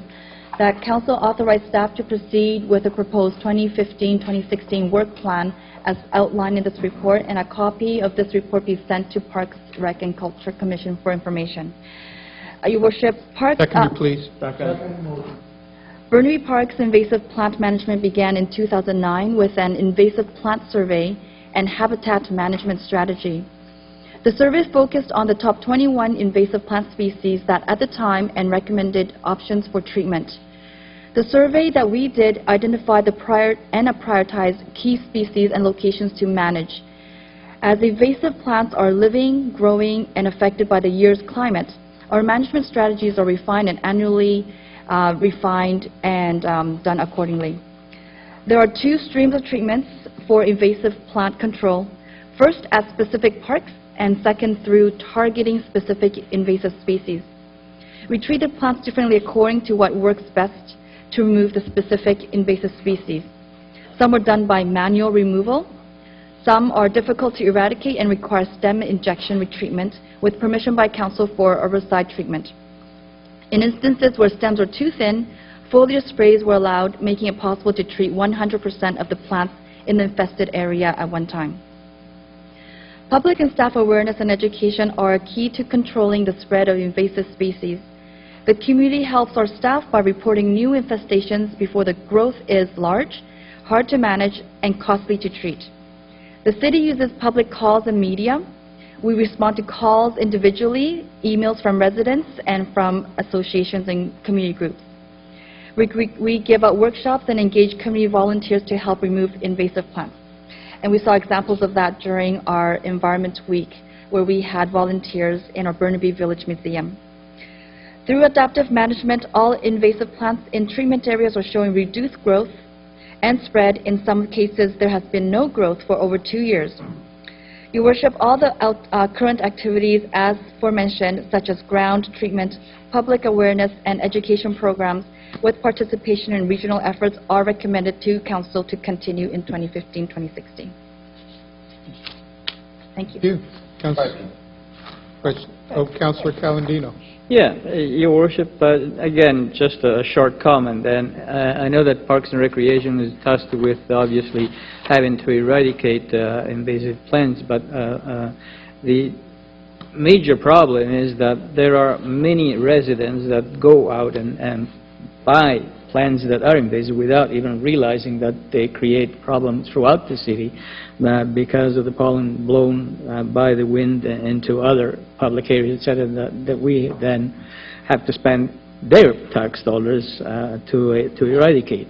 that Council authorize staff to proceed with the proposed 2015-2016 work plan as outlined in this report, and a copy of this report be sent to Parks, Rec and Culture Commission for information. Your Worship, Parks... Seconder, please. Burnaby Park's invasive plant management began in 2009 with an invasive plant survey and habitat management strategy. The survey focused on the top 21 invasive plant species that at the time and recommended options for treatment. The survey that we did identified the prioritized key species and locations to manage. As invasive plants are living, growing, and affected by the year's climate, our management strategies are refined and annually done accordingly. There are two streams of treatments for invasive plant control. First, at specific parks, and second, through targeting specific invasive species. We treated plants differently according to what works best to remove the specific invasive species. Some were done by manual removal. Some are difficult to eradicate and require stem injection retreatment with permission by Council for herbicide treatment. In instances where stems were too thin, foliar sprays were allowed, making it possible to treat 100% of the plants in the infested area at one time. Public and staff awareness and education are key to controlling the spread of invasive species. The community helps our staff by reporting new infestations before the growth is large, hard to manage, and costly to treat. The city uses public calls and media. We respond to calls individually, emails from residents, and from associations and community groups. We give out workshops and engage community volunteers to help remove invasive plants. And we saw examples of that during our Environment Week, where we had volunteers in our Burnaby Village Museum. Through adaptive management, all invasive plants in treatment areas are showing reduced growth and spread. In some cases, there has been no growth for over 2 years. Your Worship, all the current activities as aforementioned, such as ground treatment, public awareness, and education programs with participation in regional efforts, are recommended to Council to continue in 2015-2016. Thank you. Thank you. Question. Councillor Calandino. Yeah, Your Worship, again, just a short comment. And I know that Parks and Recreation is tasked with obviously having to eradicate invasive plants, but the major problem is that there are many residents that go out and buy plants that are invasive without even realizing that they create problems throughout the city because of the pollen blown by the wind into other public areas, etc., that we then have to spend their tax dollars to eradicate.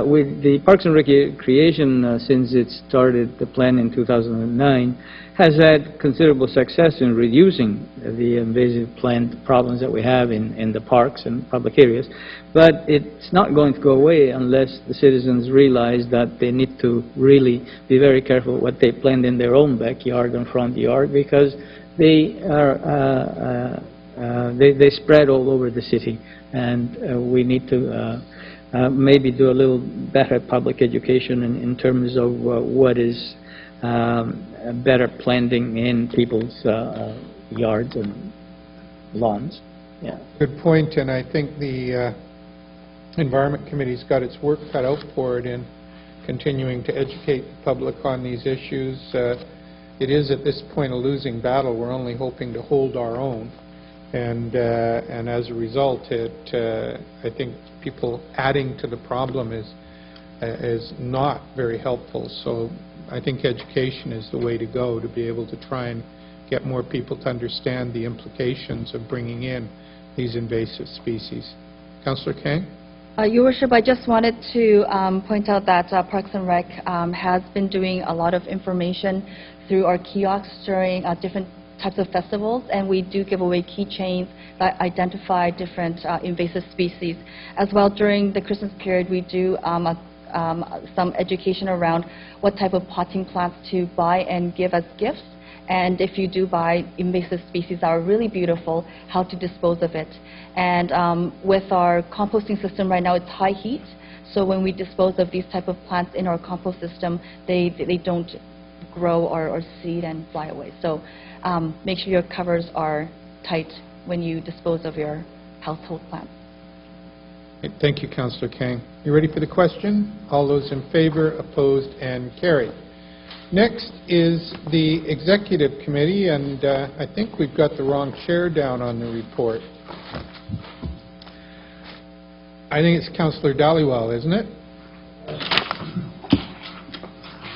With the Parks and Recreation, since it started the plan in 2009, has had considerable success in reducing the invasive plant problems that we have in the parks and public areas. But it's not going to go away unless the citizens realize that they need to really be very careful what they plant in their own backyard and front yard, because they are they spread all over the city, and we need to maybe do a little better public education in terms of what is better planting in people's yards and lawns. Yeah. Good point, and I think the Environment Committee's got its work cut out for it in continuing to educate the public on these issues. It is at this point a losing battle. We're only hoping to hold our own, and as a result, I think people adding to the problem is not very helpful. So I think education is the way to go, to be able to try and get more people to understand the implications of bringing in these invasive species. Councillor Kang? Your Worship, I just wanted to point out that Parks and Rec has been doing a lot of information through our kiosks during different types of festivals, and we do give away keychains that identify different invasive species. As well, during the Christmas period, we do some education around what type of potting plants to buy and give as gifts. And if you do buy invasive species that are really beautiful, how to dispose of it. And with our composting system right now, it's high heat. So when we dispose of these type of plants in our compost system, they don't grow or seed and fly away. So make sure your covers are tight when you dispose of your household plants. Thank you, Councillor Kang. You ready for the question? All those in favor, opposed, and carried. Next is the Executive Committee, and I think we've got the wrong chair down on the report. I think it's Councillor Dhaliwal, isn't it?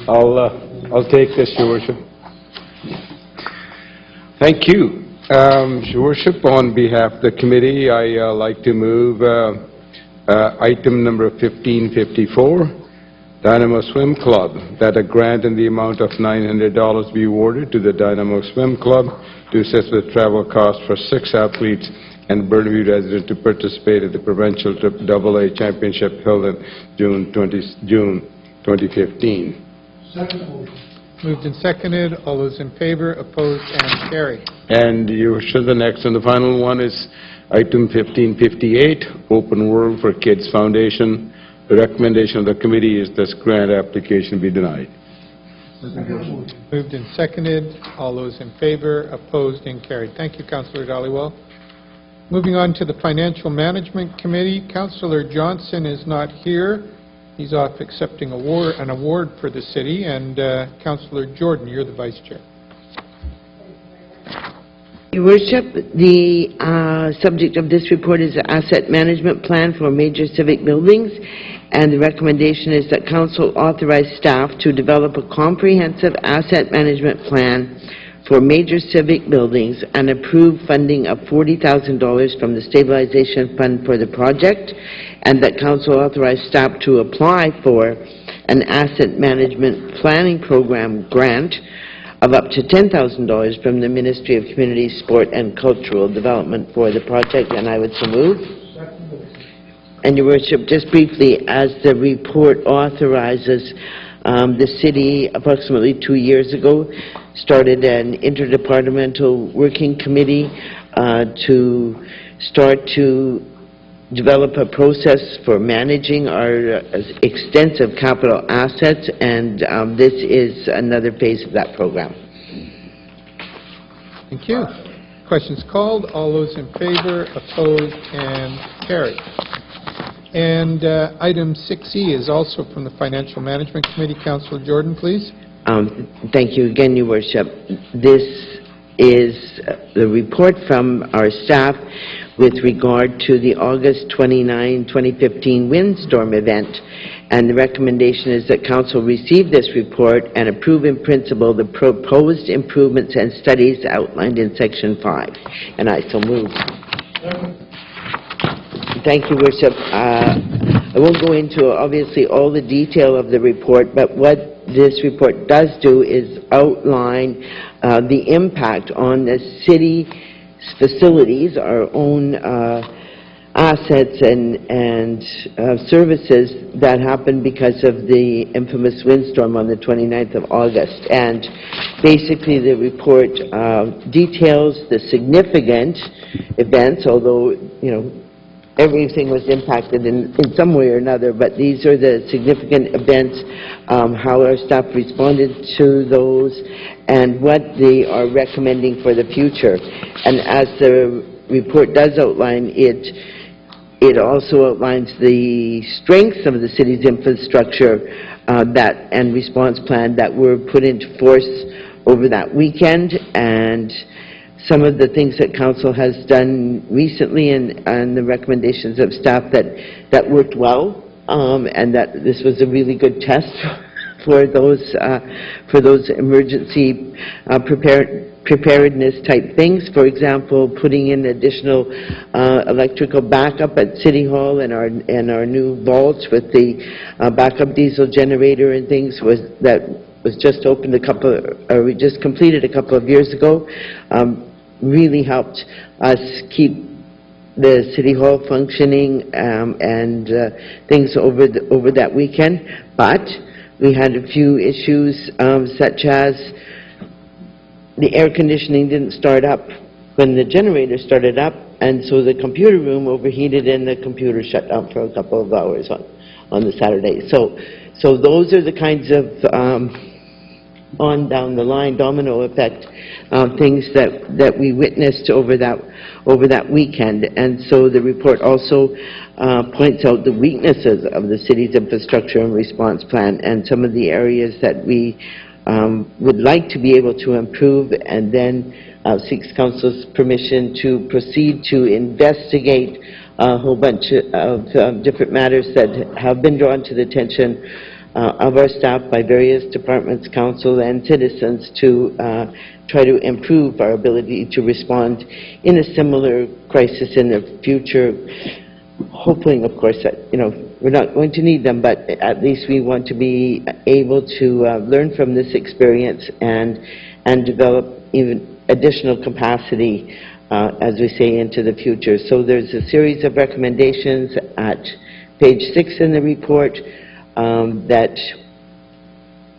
I'll take this, Your Worship. Thank you. Your Worship, on behalf of the committee, I like to move item number 1554, Dynamo Swim Club, that a grant in the amount of $900 be awarded to the Dynamo Swim Club to assist with travel costs for 6 athletes and Burnaby residents to participate at the Provincial AA Championship held in June 2015. Moved and seconded. All those in favor, opposed, and carried. And you should, the next and the final one is item 1558, Open World for Kids Foundation. The recommendation of the committee is this grant application be denied. Moved and seconded. All those in favor, opposed, and carried. Thank you, Councillor Dhaliwal. Moving on to the Financial Management Committee, Councillor Johnson is not here. He's off accepting an award for the city. And Councillor Jordan, you're the Vice Chair. Your Worship, the subject of this report is the Asset Management Plan for major civic buildings, and the recommendation is that Council authorize staff to develop a comprehensive asset management plan for major civic buildings and approve funding of $40,000 from the Stabilization Fund for the project, and that Council authorize staff to apply for an Asset Management Planning Program grant of up to $10,000 from the Ministry of Community, Sport and Cultural Development for the project, and I would so move. And Your Worship, just briefly, as the report authorizes, the city approximately 2 years ago started an interdepartmental working committee to start to develop a process for managing our extensive capital assets, and this is another phase of that program. Thank you. Questions called. All those in favor, opposed, and carried. And item 6E is also from the Financial Management Committee. Councillor Jordan, please. Thank you again, Your Worship. This is the report from our staff with regard to the August 29, 2015 windstorm event, and the recommendation is that Council receive this report and approve in principle the proposed improvements and studies outlined in Section 5. And I so move. Thank you, Worship. I won't go into, obviously, all the detail of the report, but what this report does do is outline the impact on the city facilities, our own assets and services that happened because of the infamous windstorm on the 29th of August. And basically the report details the significant events, although, you know, everything was impacted in some way or another, but these are the significant events, how our staff responded to those, and what they are recommending for the future. And as the report does outline, it also outlines the strengths of the city's infrastructure and response plan that were put into force over that weekend, and some of the things that council has done recently and the recommendations of staff that worked well, and that this was a really good test for those emergency preparedness type things. For example, putting in additional electrical backup at City Hall and our new vaults with the backup diesel generator and things was just opened we just completed a couple of years ago. Really helped us keep the City Hall functioning and things over that weekend. But we had a few issues such as the air conditioning didn't start up when the generator started up, and so the computer room overheated and the computer shut down for a couple of hours on the Saturday. So those are the kinds of on down the line domino effect things that we witnessed over that weekend. And so the report also points out the weaknesses of the city's infrastructure and response plan and some of the areas that we would like to be able to improve, and then seeks council's permission to proceed to investigate a whole bunch of different matters that have been drawn to the attention of our staff by various departments, council, and citizens to try to improve our ability to respond in a similar crisis in the future. Hoping, of course, that we're not going to need them, but at least we want to be able to learn from this experience and develop even additional capacity, as we say, into the future. So there's a series of recommendations at page 6 in the report that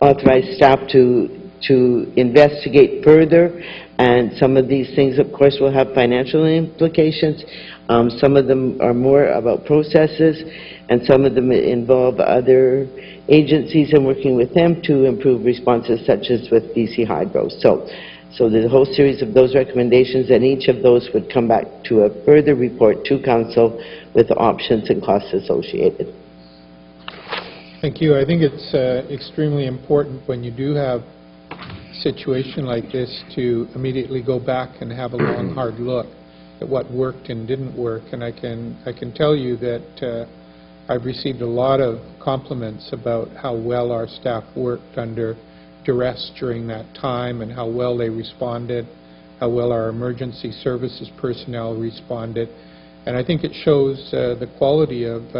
authorize staff to investigate further, and some of these things, of course, will have financial implications. Some of them are more about processes, and some of them involve other agencies and working with them to improve responses, such as with BC Hydro. So there's a whole series of those recommendations, and each of those would come back to a further report to council with the options and costs associated. Thank you. I think it's extremely important when you do have a situation like this to immediately go back and have a long, hard look at what worked and didn't work. And I can tell you that I've received a lot of compliments about how well our staff worked under duress during that time and how well they responded, how well our emergency services personnel responded. And I think it shows the quality of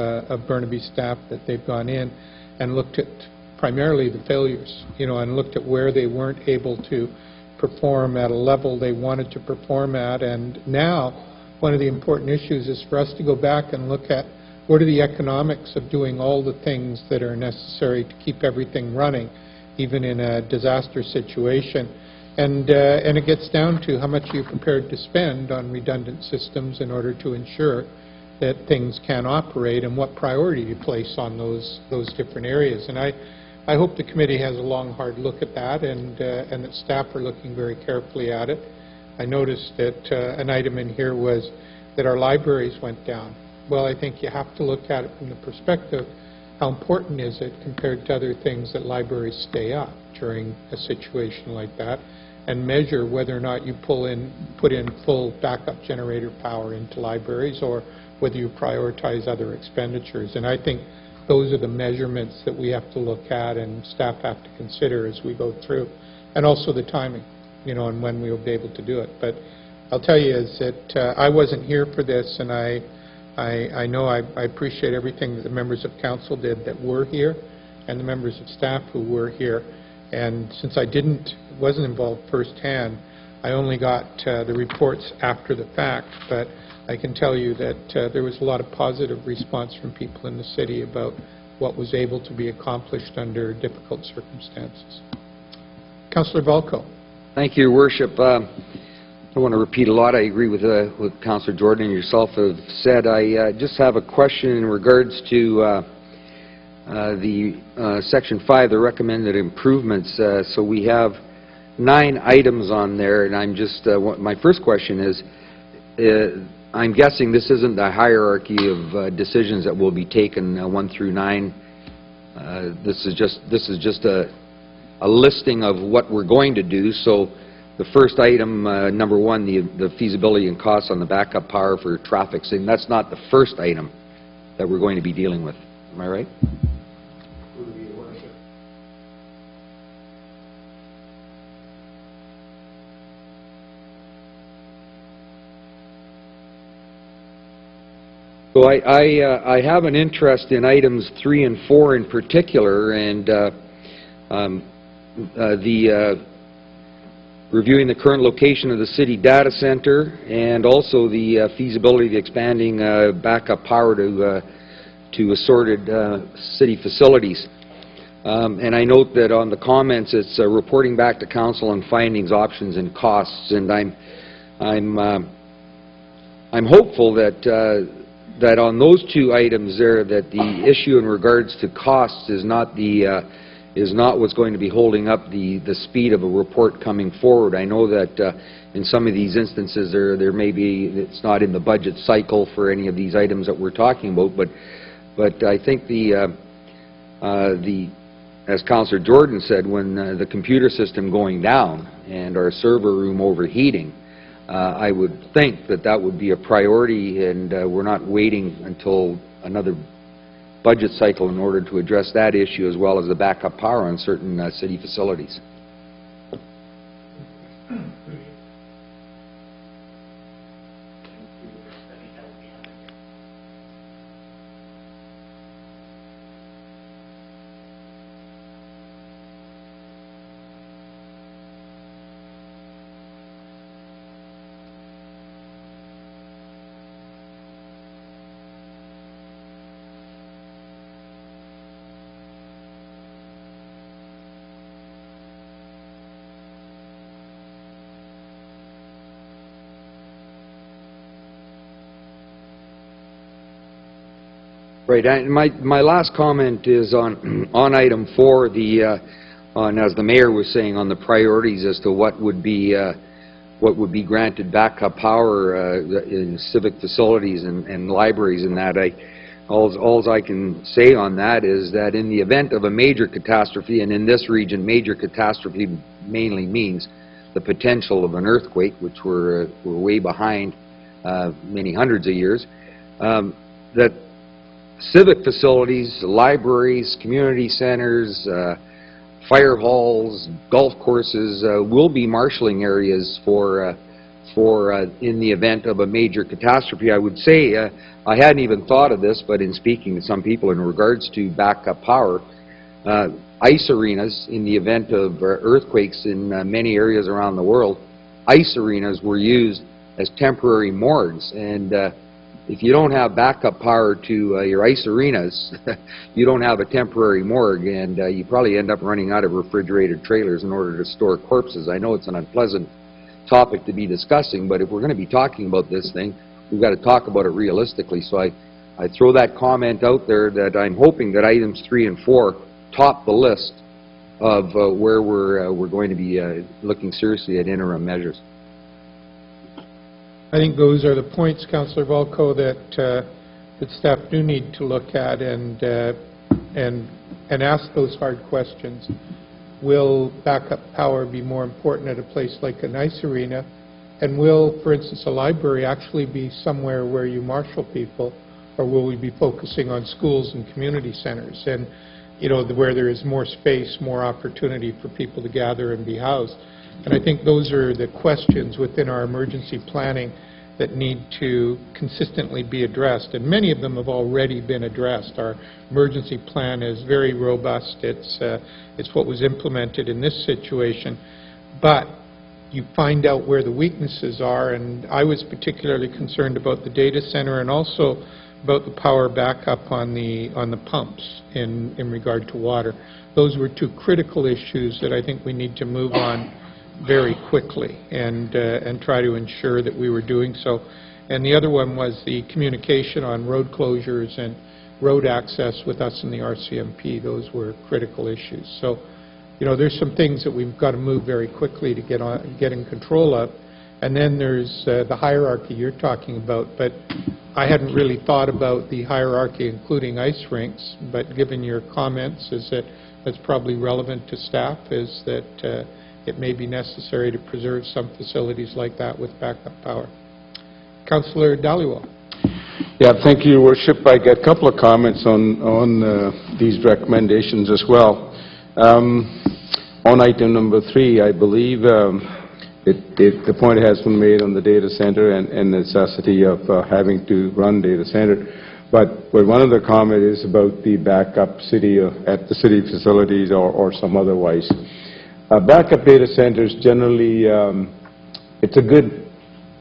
Burnaby staff that they've gone in and looked at primarily the failures, and looked at where they weren't able to perform at a level they wanted to perform at. And now, one of the important issues is for us to go back and look at what are the economics of doing all the things that are necessary to keep everything running, even in a disaster situation. And it gets down to how much you're prepared to spend on redundant systems in order to ensure that things can operate, and what priority you place on those different areas. And I hope the committee has a long, hard look at that, and that staff are looking very carefully at it. I noticed that an item in here was that our libraries went down. Well, I think you have to look at it from the perspective, how important is it compared to other things that libraries stay up during a situation like that, and measure whether or not you put in full backup generator power into libraries, or whether you prioritize other expenditures. And I think those are the measurements that we have to look at and staff have to consider as we go through. And also the timing, and when we will be able to do it. But I'll tell you is that I wasn't here for this, and I know I appreciate everything that the members of council did that were here, and the members of staff who were here. And since I wasn't involved firsthand, I only got the reports after the fact, but I can tell you that there was a lot of positive response from people in the city about what was able to be accomplished under difficult circumstances. Councillor Valco. Thank you, Your Worship. I don't want to repeat a lot. I agree with what Councillor Jordan and yourself have said. I just have a question in regards to the Section 5, the recommended improvements. So we have 9 items on there, and I'm just, my first question is, I'm guessing this isn't the hierarchy of decisions that will be taken 1 through 9. This is just a listing of what we're going to do. So the first item, number 1, the feasibility and costs on the backup power for traffic signal. That's not the first item that we're going to be dealing with. Am I right? So I have an interest in items 3 and 4 in particular, and reviewing the current location of the city data center, and also the feasibility of expanding backup power to assorted city facilities. And I note that on the comments it's reporting back to council on findings, options, and costs, and I'm hopeful that that on those 2 items there, that the issue in regards to costs is not what's going to be holding up the speed of a report coming forward. I know that in some of these instances there may be, it's not in the budget cycle for any of these items that we're talking about, but I think as Councillor Jordan said, when the computer system going down and our server room overheating, I would think that would be a priority, and we're not waiting until another budget cycle in order to address that issue, as well as the backup power on certain city facilities. Right. And my last comment is on item 4, on, as the mayor was saying, on the priorities as to what would be granted backup power in civic facilities and libraries, and that all I can say on that is that in the event of a major catastrophe, and in this region major catastrophe mainly means the potential of an earthquake, which we're way behind many hundreds of years, that civic facilities, libraries, community centers, fire halls, golf courses will be marshalling areas for in the event of a major catastrophe. I would say, I hadn't even thought of this, but in speaking to some people in regards to backup power, ice arenas, in the event of earthquakes in many areas around the world, ice arenas were used as temporary morgues, and if you don't have backup power to your ice arenas, you don't have a temporary morgue, and you probably end up running out of refrigerated trailers in order to store corpses. I know it's an unpleasant topic to be discussing, but if we're going to be talking about this thing, we've got to talk about it realistically. So I throw that comment out there that I'm hoping that items 3 and 4 top the list of where we're going to be looking seriously at interim measures. I think those are the points, Councillor Volko, that staff do need to look at and ask those hard questions. Will backup power be more important at a place like an ice arena? And will, for instance, a library actually be somewhere where you marshal people, or will we be focusing on schools and community centers, and where there is more space, more opportunity for people to gather and be housed? And I think those are the questions within our emergency planning that need to consistently be addressed, and many of them have already been addressed. Our emergency plan is very robust. It's what was implemented in this situation, but you find out where the weaknesses are, and I was particularly concerned about the data center and also about the power backup on the pumps in regard to water. Those were 2 critical issues that I think we need to move on very quickly and try to ensure that we were doing so. And the other one was the communication on road closures and road access with us in the RCMP. Those were critical issues. So, there's some things that we've got to move very quickly to get in control of. And then there's the hierarchy you're talking about, but I hadn't really thought about the hierarchy including ice rinks, but given your comments, is that that's probably relevant to staff, is that it may be necessary to preserve some facilities like that with backup power. Councillor Dhaliwal. Yeah, thank you, Your Worship. I get a couple of comments on these recommendations as well. On item number 3, I believe the point has been made on the data center and necessity of having to run data center. But one of the comments is about the backup city at the city facilities or some otherwise. Backup data centers generally, it's a good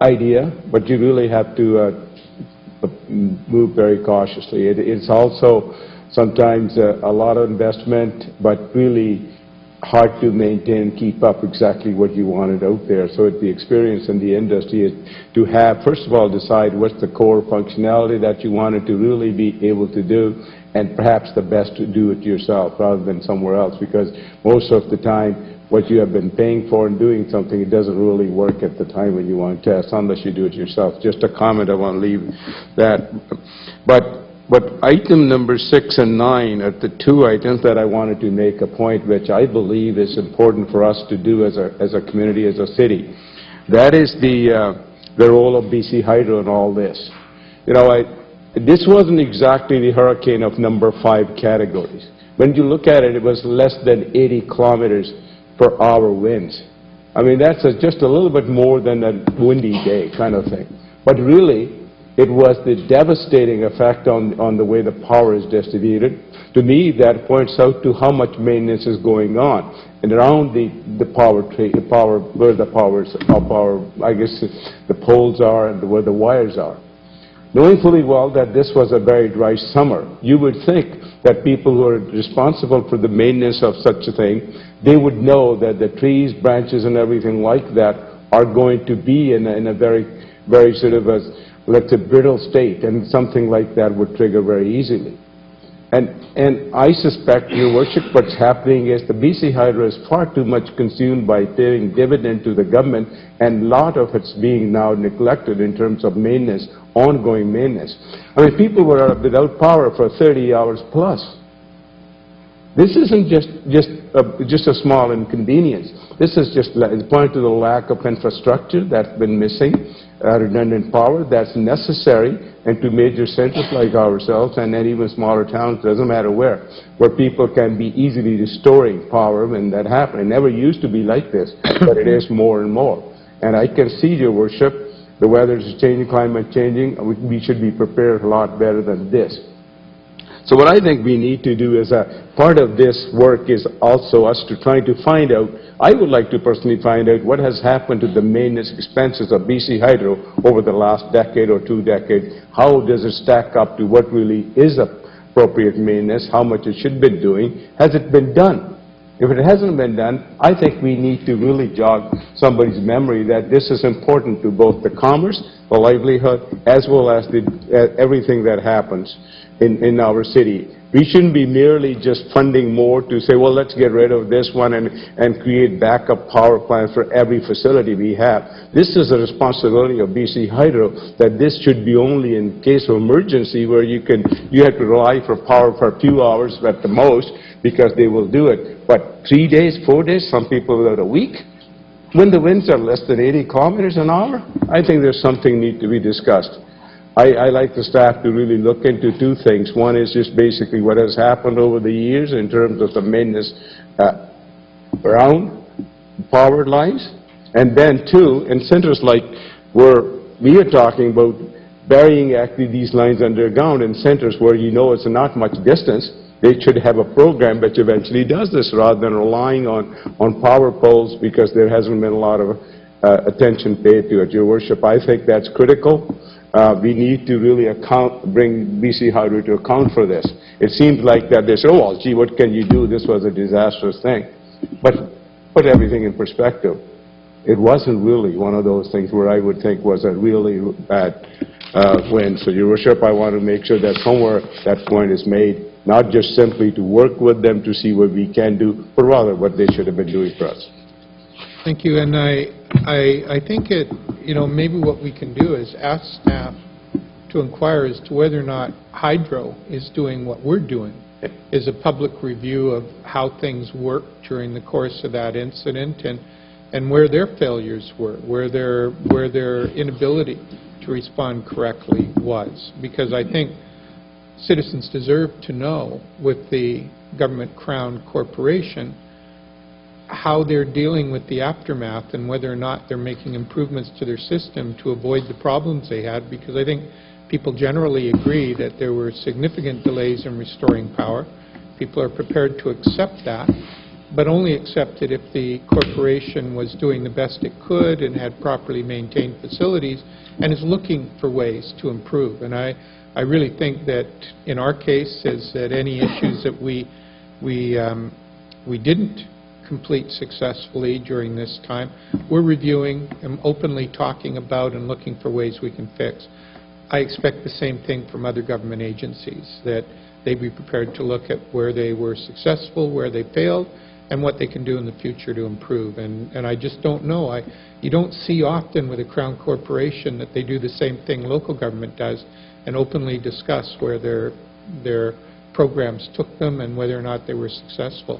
idea, but you really have to move very cautiously. It's also sometimes a lot of investment, but really hard to maintain, keep up exactly what you wanted out there. So the experience in the industry is to have, first of all, decide what's the core functionality that you wanted to really be able to do, and perhaps the best to do it yourself rather than somewhere else, because most of the time what you have been paying for and doing something, it doesn't really work at the time when you want to test, unless you do it yourself. Just a comment, I want to leave that. But item number 6 and 9 are the 2 items that I wanted to make a point which I believe is important for us to do as a community, as a city. That is the role of BC Hydro in all this. You know, this wasn't exactly the hurricane of number 5 categories. When you look at it, it was less than 80 kilometers per hour winds. I mean, that's just a little bit more than a windy day kind of thing. But really, it was the devastating effect on the way the power is distributed. To me, that points out to how much maintenance is going on and around the power, where the I guess the poles are and where the wires are. Knowing fully well that this was a very dry summer, you would think that people who are responsible for the maintenance of such a thing, they would know that the trees, branches, and everything like that are going to be in a very, very sort of let's say, brittle state, and something like that would trigger very easily. And I suspect, Your Worship, what's happening is the BC Hydro is far too much consumed by paying dividend to the government, and a lot of it's being now neglected in terms of maintenance, ongoing maintenance. I mean, people were without power for 30 hours plus. This isn't just a small inconvenience. This is just pointing to the lack of infrastructure that's been missing, redundant power that's necessary, and to major centers like ourselves and then even smaller towns, doesn't matter where people can be easily restoring power when that happens. It never used to be like this, but it is more and more. And I can see, Your Worship, the weather is changing, climate changing, we should be prepared a lot better than this. So what I think we need to do is part of this work is also us to try to find out, I would like to personally find out what has happened to the maintenance expenses of BC Hydro over the last decade or 2 decades. How does it stack up to what really is appropriate maintenance, how much it should be doing? Has it been done? If it hasn't been done, I think we need to really jog somebody's memory that this is important to both the commerce, the livelihood, as well as everything that happens in our city. We shouldn't be merely just funding more to say, well, let's get rid of this one and create backup power plants for every facility we have. This is a responsibility of BC Hydro, that this should be only in case of emergency where you have to rely for power for a few hours at the most, because they will do it. But 3 days, 4 days, some people without a week, when the winds are less than 80 kilometers an hour, I think there's something need to be discussed. I like the staff to really look into 2 things. One is just basically what has happened over the years in terms of the maintenance around power lines. And then 2, in centers like where we are talking about burying actually these lines underground in centers where you know it's not much distance, they should have a program which eventually does this rather than relying on power poles because there hasn't been a lot of attention paid to it. Your Worship, I think that's critical. We need to really bring BC Hydro to account for this. It seems like that they say, oh, well, gee, what can you do? This was a disastrous thing. But put everything in perspective. It wasn't really one of those things where I would think was a really bad win. So, Your Worship, I want to make sure that somewhere that point is made, not just simply to work with them to see what we can do, but rather what they should have been doing for us. Thank you, and I think maybe what we can do is ask staff to inquire as to whether or not Hydro is doing what we're doing, is a public review of how things worked during the course of that incident and where their failures were, where their inability to respond correctly was. Because I think citizens deserve to know with the government crown corporation how they're dealing with the aftermath and whether or not they're making improvements to their system to avoid the problems they had, because I think people generally agree that there were significant delays in restoring power. People are prepared to accept that, but only accept it if the corporation was doing the best it could and had properly maintained facilities and is looking for ways to improve. And I really think that in our case is that any issues that we didn't complete successfully during this time, we're reviewing and openly talking about and looking for ways we can fix. I expect the same thing from other government agencies, that they be prepared to look at where they were successful, where they failed, and what they can do in the future to improve. And I just don't know. You don't see often with a Crown Corporation that they do the same thing local government does and openly discuss where their programs took them and whether or not they were successful.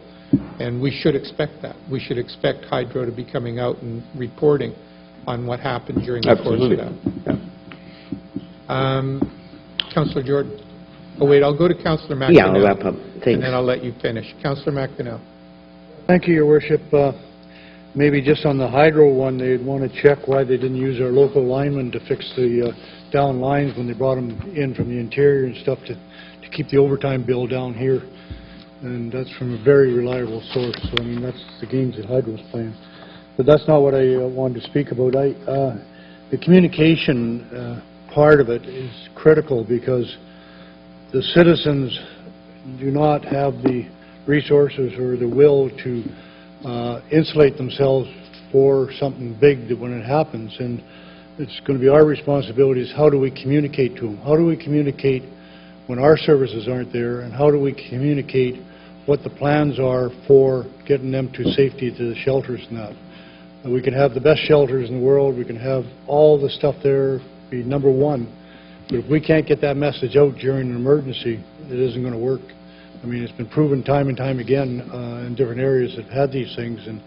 And we should expect that. We should expect Hydro to be coming out and reporting on what happened during the course of that. Councillor Jordan. Oh, wait, I'll go to Councillor McInerney. Yeah, I'll wrap up. Thanks. And then I'll let you finish. Councillor McInerney. Thank you, Your Worship. Maybe just on the Hydro one, they'd want to check why they didn't use our local linemen to fix the down lines when they brought them in from the interior and stuff to keep the overtime bill down here. And that's from a very reliable source. So, I mean, that's the games that Hydro's playing. But that's not what I wanted to speak about. The communication part of it is critical because the citizens do not have the resources or the will to insulate themselves for something big that when it happens. And it's going to be our responsibility is how do we communicate to them? How do we communicate when our services aren't there? And how do we communicate what the plans are for getting them to safety to the shelters and that? We can have the best shelters in the world. We can have all the stuff there, be number one. But if we can't get that message out during an emergency, it isn't going to work. I mean, it's been proven time and time again in different areas that have had these things. And,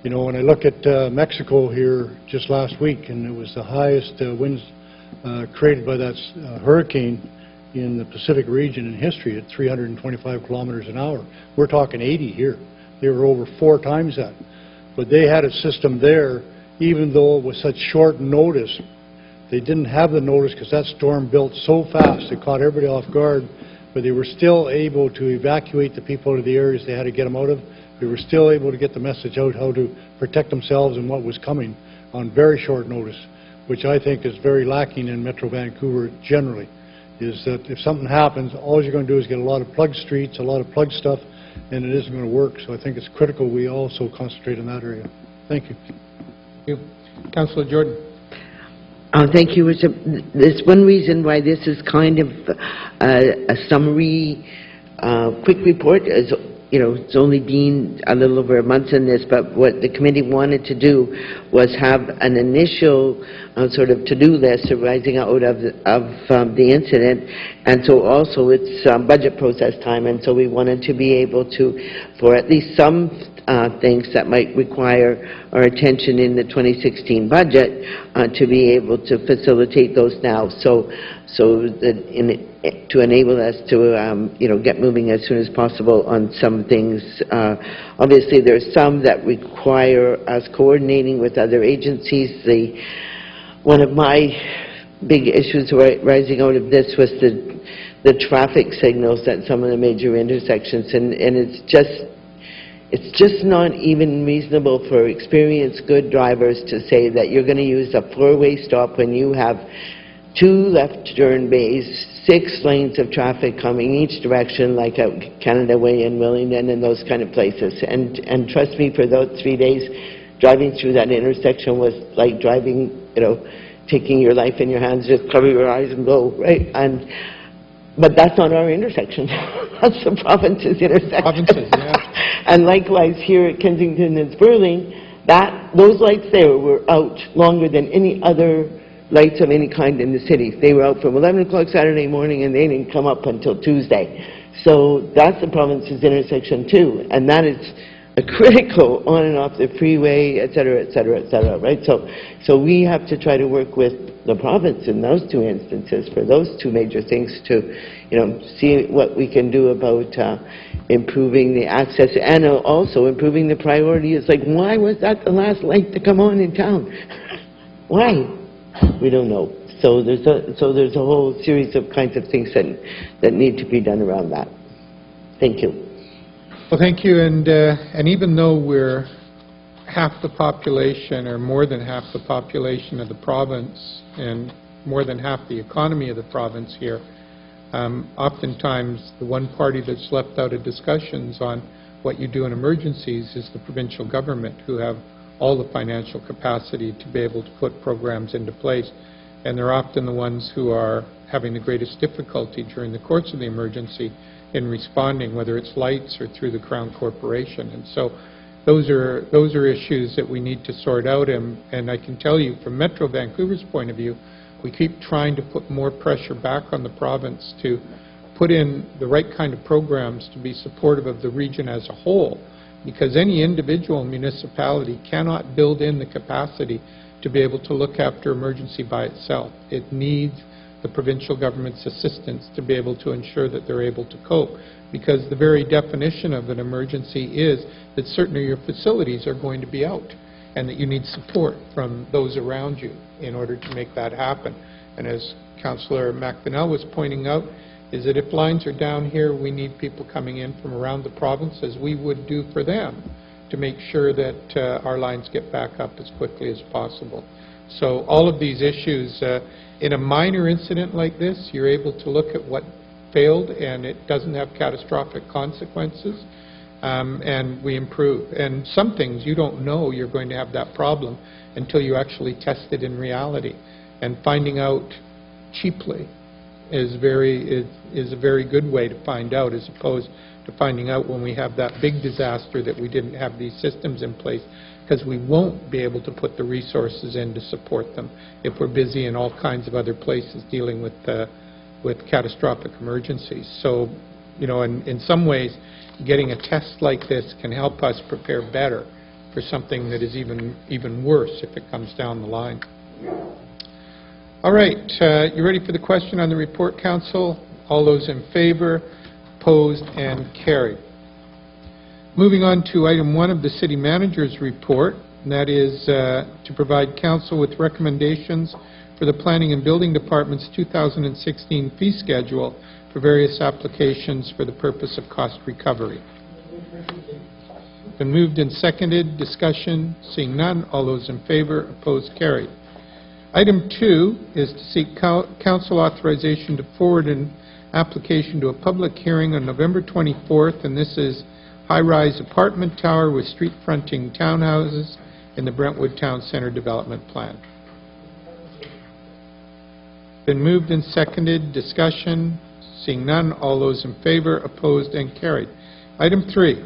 you know, when I look at Mexico here just last week, and it was the highest winds created by that hurricane in the Pacific region in history at 325 kilometers an hour. We're talking 80 here. They were over 4 times that. But they had a system there, even though it was such short notice. They didn't have the notice because that storm built so fast it caught everybody off guard, but they were still able to evacuate the people out of the areas they had to get them out of. They were still able to get the message out how to protect themselves and what was coming on very short notice, which I think is very lacking in Metro Vancouver generally, is that if something happens, all you're going to do is get a lot of plug streets, a lot of plug stuff, and it isn't going to work. So I think it's critical we also concentrate in that area. Thank you. Thank you. Councillor Jordan. Thank you, Richard. There's one reason why this is kind of a summary, quick report. Is, you know, it's only been a little over a month in this, but what the committee wanted to do was have an initial sort of to-do list arising out of the incident, and so also it's budget process time, and so we wanted to be able to, for at least some things that might require our attention in the 2016 budget, to be able to facilitate those now, so that to enable us to you know, get moving as soon as possible on some things. Obviously, there are some that require us coordinating with other agencies. One of my big issues rising out of this was the traffic signals at some of the major intersections, and it's just not even reasonable for experienced, good drivers to say that you're going to use a 4-way stop when you have 2 left turn bays, 6 lanes of traffic coming each direction, like at Canada Way in Willingdon and those kind of places. And trust me, for those 3 days, driving through that intersection was like driving, you know, taking your life in your hands, just cover your eyes and go, right? But that's not our intersection. That's the province's intersection. Provinces, yeah. And likewise here at Kensington and Sperling, Those lights there were out longer than any other lights of any kind in the city. They were out from 11 o'clock Saturday morning, and they didn't come up until Tuesday. So that's the province's intersection too, and that is a critical on and off the freeway, et cetera, et cetera, et cetera, right? So we have to try to work with the province in those two instances for those two major things to, see what we can do about improving the access and also improving the priority. It's like, why was that the last light to come on in town? Why? We don't know. So there's a whole series of kinds of things that need to be done around that. Thank you. Well, thank you. And even though we're half the population, or more than half the population of the province, and more than half the economy of the province here, oftentimes the one party that's left out of discussions on what you do in emergencies is the provincial government, who have all the financial capacity to be able to put programs into place. And they're often the ones who are having the greatest difficulty during the course of the emergency in responding, whether it's lights or through the Crown Corporation. And so those are issues that we need to sort out. And I can tell you, from Metro Vancouver's point of view, we keep trying to put more pressure back on the province to put in the right kind of programs to be supportive of the region as a whole, because any individual municipality cannot build in the capacity to be able to look after emergency by itself. It needs the provincial government's assistance to be able to ensure that they're able to cope, because the very definition of an emergency is that certain of your facilities are going to be out and that you need support from those around you in order to make that happen. And as Councillor McDonnell was pointing out, is that if lines are down here, we need people coming in from around the province, as we would do for them, to make sure that our lines get back up as quickly as possible. So all of these issues, in a minor incident like this, you're able to look at what failed and it doesn't have catastrophic consequences, and we improve. And some things you don't know you're going to have that problem until you actually test it in reality. And finding out cheaply is a very good way to find out, as opposed to finding out when we have that big disaster that we didn't have these systems in place, because we won't be able to put the resources in to support them if we're busy in all kinds of other places dealing with catastrophic emergencies. So, in some ways, getting a test like this can help us prepare better for something that is even worse if it comes down the line. All right, you ready for the question on the report, Council? All those in favor? Opposed and carried. Moving on to item 1 of the City Manager's report, and that is to provide Council with recommendations for the Planning and Building Department's 2016 fee schedule for various applications for the purpose of cost recovery. Been moved and seconded. Discussion. Seeing none. All those in favor? Opposed? Carried. Item 2 is to seek Council authorization to forward an application to a public hearing on November 24th, and this is high-rise apartment tower with street-fronting townhouses in the Brentwood Town Centre Development Plan. Been moved and seconded. Discussion. Seeing none. All those in favor? Opposed? And carried. Item 3.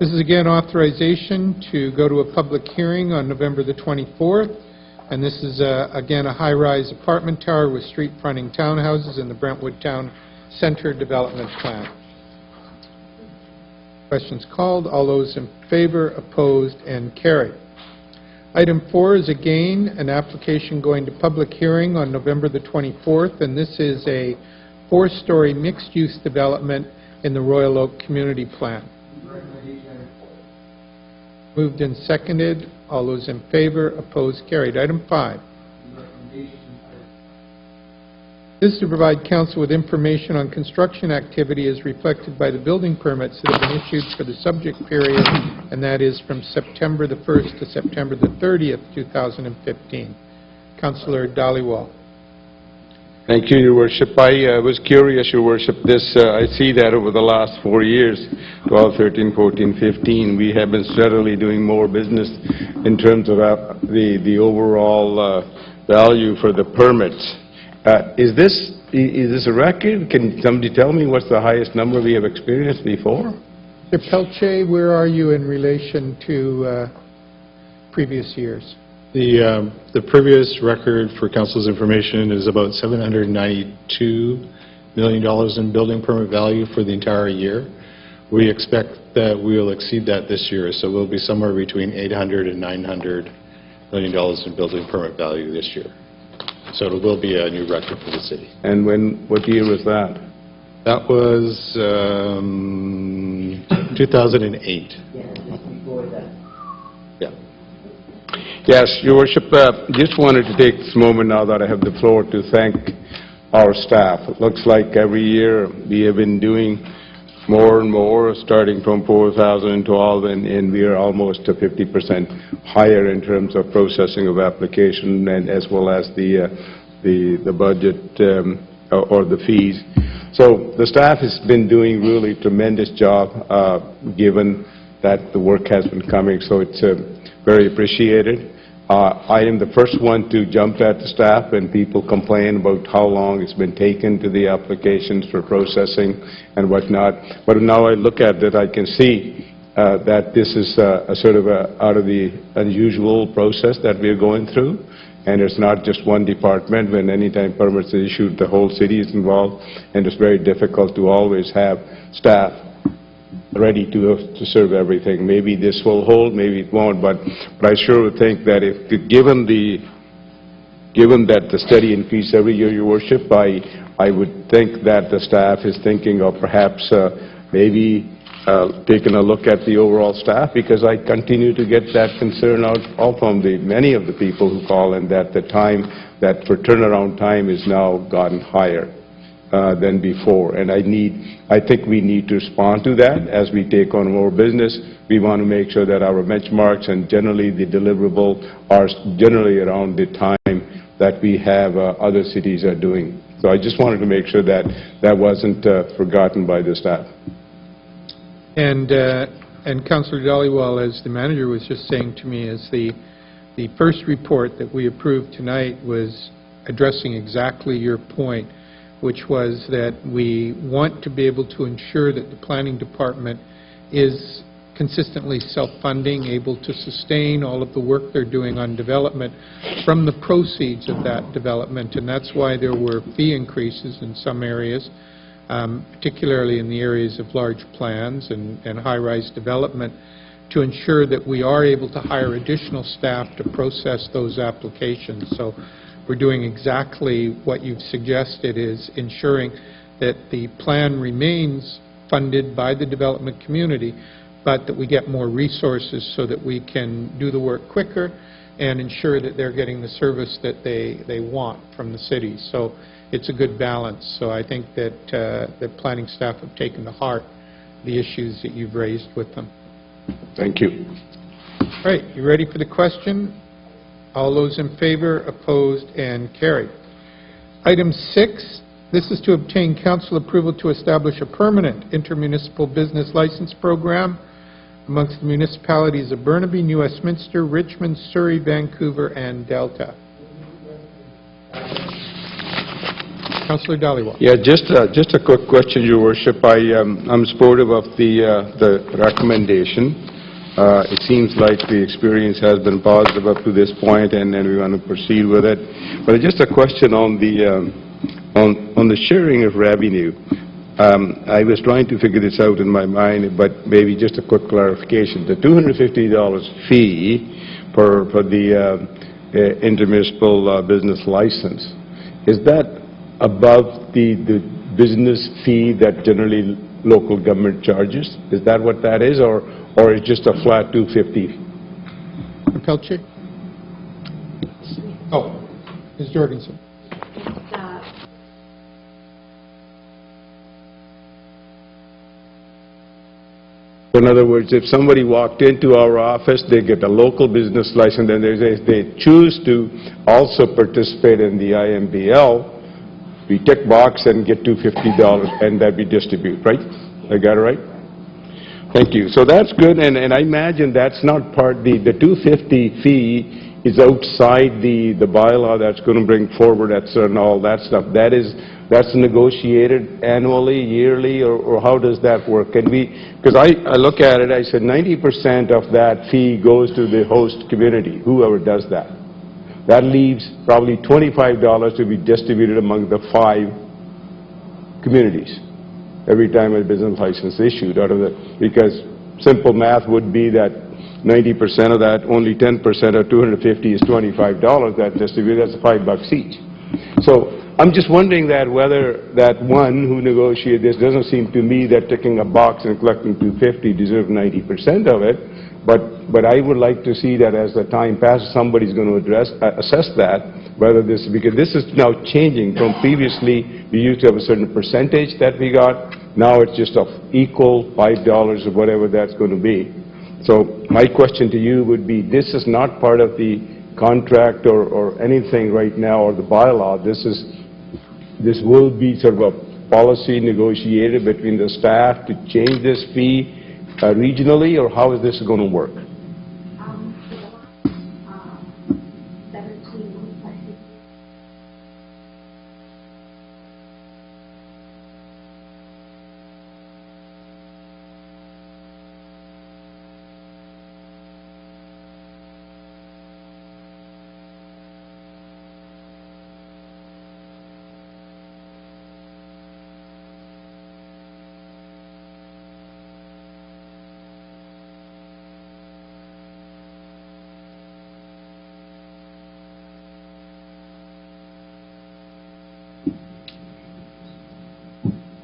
This is again authorization to go to a public hearing on November the 24th. And this is, again, a high-rise apartment tower with street-fronting townhouses in the Brentwood Town Centre Development Plan. Questions called. All those in favor, opposed, and carried. Item 4 is, again, an application going to public hearing on November the 24th, and this is a 4-story mixed-use development in the Royal Oak Community Plan. Moved and seconded. All those in favor, opposed, carried. Item 5. This is to provide Council with information on construction activity as reflected by the building permits that have been issued for the subject period, and that is from September the 1st to September the 30th, 2015. Councillor Dhaliwal. Thank you, Your Worship. I was curious, Your Worship, I see that over the last 4 years, 12, 13, 14, 15, we have been steadily doing more business in terms of the overall value for the permits. Is this a record? Can somebody tell me what's the highest number we have experienced before? Mr. Pelche, where are you in relation to previous years? The previous record for council's information is about $792 million in building permit value for the entire year. We expect that we will exceed that this year, so we'll be somewhere between $800 and $900 million in building permit value this year. So it will be a new record for the city. And what year was that? That was 2008. Yeah. Yes, Your Worship, just wanted to take this moment now that I have the floor to thank our staff. It looks like every year we have been doing more and more, starting from 2012, and we are almost 50% higher in terms of processing of application and as well as the budget or the fees. So the staff has been doing really tremendous job given that the work has been coming, so it's very appreciated. I am the first one to jump at the staff when people complain about how long it's been taken to the applications for processing and whatnot. But now I look at it, I can see that this is a sort of out of the unusual process that we're going through. And it's not just one department. When any time permits are issued, the whole city is involved, and it's very difficult to always have staff ready to serve everything. Maybe this will hold, maybe it won't, but I sure would think that if given that the steady increase every year, Your Worship, I would think that the staff is thinking of perhaps maybe taking a look at the overall staff, because I continue to get that concern out from many of the people who call, and that the time that for turnaround time is now gotten higher than before. And I think we need to respond to that as we take on more business. We want to make sure that our benchmarks and generally the deliverable are generally around the time that we have other cities are doing. So I just wanted to make sure that that wasn't forgotten by the staff. And Councillor Dhaliwal, as the manager was just saying to me, is the first report that we approved tonight was addressing exactly your point, which was that we want to be able to ensure that the planning department is consistently self-funding, able to sustain all of the work they're doing on development from the proceeds of that development. And that's why there were fee increases in some areas, particularly in the areas of large plans and high-rise development, to ensure that we are able to hire additional staff to process those applications. So we're doing exactly what you've suggested, is ensuring that the plan remains funded by the development community, but that we get more resources so that we can do the work quicker and ensure that they're getting the service that they want from the city. So it's a good balance. So I think that the planning staff have taken to heart the issues that you've raised with them. Thank you. All right, you ready for the question? All those in favor, opposed, and carried. Item 6, this is to obtain council approval to establish a permanent intermunicipal business license program amongst the municipalities of Burnaby, New Westminster, Richmond, Surrey, Vancouver, and Delta. Councillor Dhaliwal. Yeah, just a quick question, Your Worship. I'm supportive of the recommendation. It seems like the experience has been positive up to this point, and we want to proceed with it. But just a question on the sharing of revenue. I was trying to figure this out in my mind, but maybe just a quick clarification. The $250 fee for the intermunicipal business license, is that above the business fee that generally local government charges? Is that what that is, or is just a flat $250? Pelche? Oh, Ms. Jorgensen. In other words, if somebody walked into our office, they get a local business license, and they choose to also participate in the IMBL, we tick box and get $250, and that we distribute, right? I got it right? Thank you. So that's good, and I imagine that's not part, the $250 fee is outside the bylaw that's going to bring forward and all that stuff. That is That's negotiated annually, yearly, or how does that work? Can we, because I look at it, I said 90% of that fee goes to the host community, whoever does that. That leaves probably $25 to be distributed among the 5 communities every time a business license is issued out of the, because simple math would be that 90% of that, only 10% of 250 is $25 that distributed, that's $5 each. So I'm just wondering that whether that one who negotiated this, doesn't seem to me that ticking a box and collecting 250 deserves 90% of it, but I would like to see that as the time passes, somebody's going to assess that, whether this, because this is now changing from previously we used to have a certain percentage that we got, now it's just of equal $5 or whatever that's going to be. So my question to you would be, this is not part of the contract or anything right now or the bylaw. This will be sort of a policy negotiated between the staff to change this fee regionally, or how is this going to work?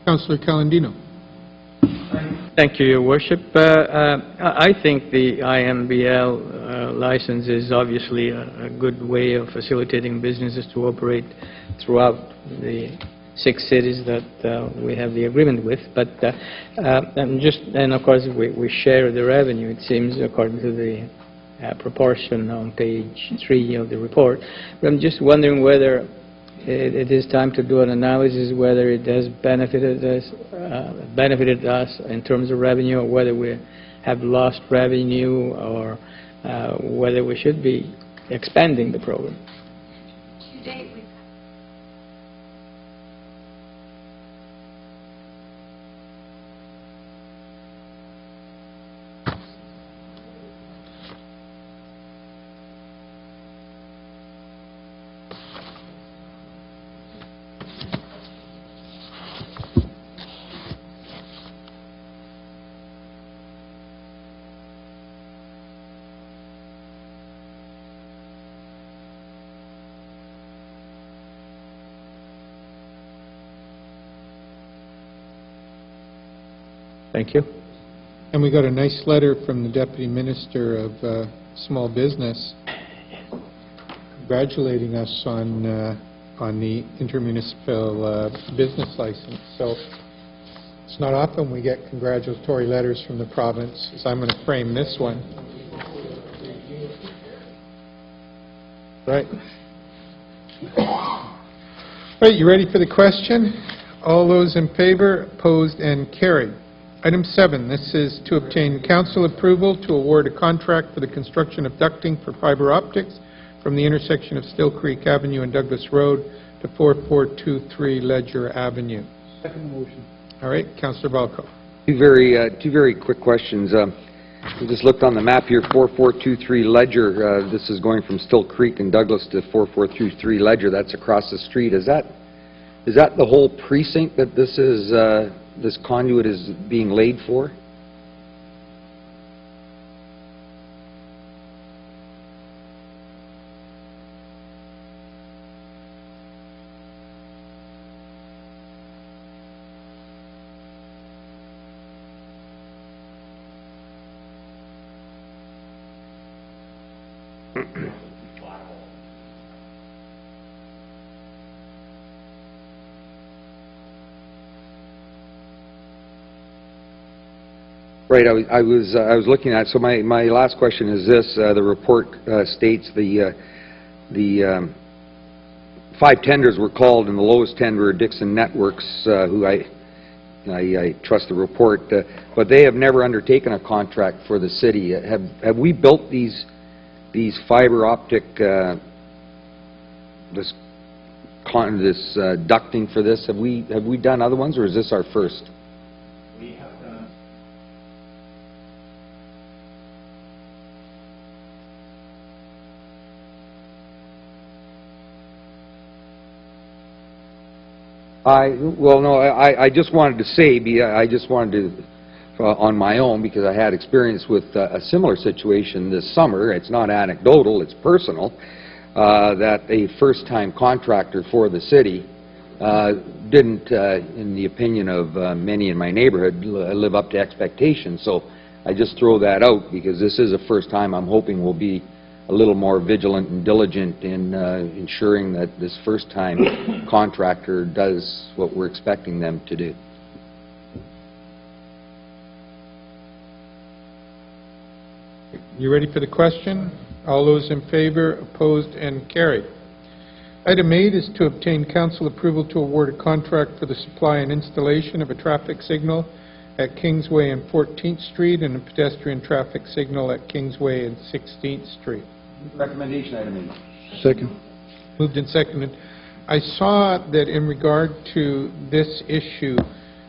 Councillor Calandino. Thank you, Your Worship. I think the IMBL license is obviously a good way of facilitating businesses to operate throughout the 6 cities that we have the agreement with. But and of course we share the revenue. It seems according to the proportion on page 3 of the report. But I'm just wondering whether it is time to do an analysis whether it has benefited us in terms of revenue, or whether we have lost revenue, or whether we should be expanding the program. Thank you. And we got a nice letter from the Deputy Minister of Small Business congratulating us on the intermunicipal business license. So it's not often we get congratulatory letters from the province, so I'm going to frame this one. Right. Right, you ready for the question? All those in favor, opposed, and carried. Item 7, this is to obtain council approval to award a contract for the construction of ducting for fiber optics from the intersection of Still Creek Avenue and Douglas Road to 4423 Ledger Avenue. Second motion. All right, Councillor Balco. Two very quick questions. We just looked on the map here, 4423 Ledger. This is going from Still Creek and Douglas to 4423 Ledger. That's across the street. Is that the whole precinct that this is? This conduit is being laid for? Right, I was looking at it. So my last question is this: the report states the 5 tenders were called, and the lowest tender, Dixon Networks, who I trust the report, but they have never undertaken a contract for the city. Have we built these fiber optic this this ducting for this? Have we done other ones, or is this our first? We have done. I just wanted to say, on my own, because I had experience with a similar situation this summer. It's not anecdotal, it's personal, that a first-time contractor for the city didn't, in the opinion of many in my neighborhood, live up to expectations. So I just throw that out because this is a first time. I'm hoping we'll be a little more vigilant and diligent in ensuring that this first-time contractor does what we're expecting them to do. You ready for the question? All those in favor, opposed, and carried. Item 8 is to obtain council approval to award a contract for the supply and installation of a traffic signal at Kingsway and 14th Street and a pedestrian traffic signal at Kingsway and 16th Street. Recommendation, item 8. Second. Moved and seconded. I saw that in regard to this issue,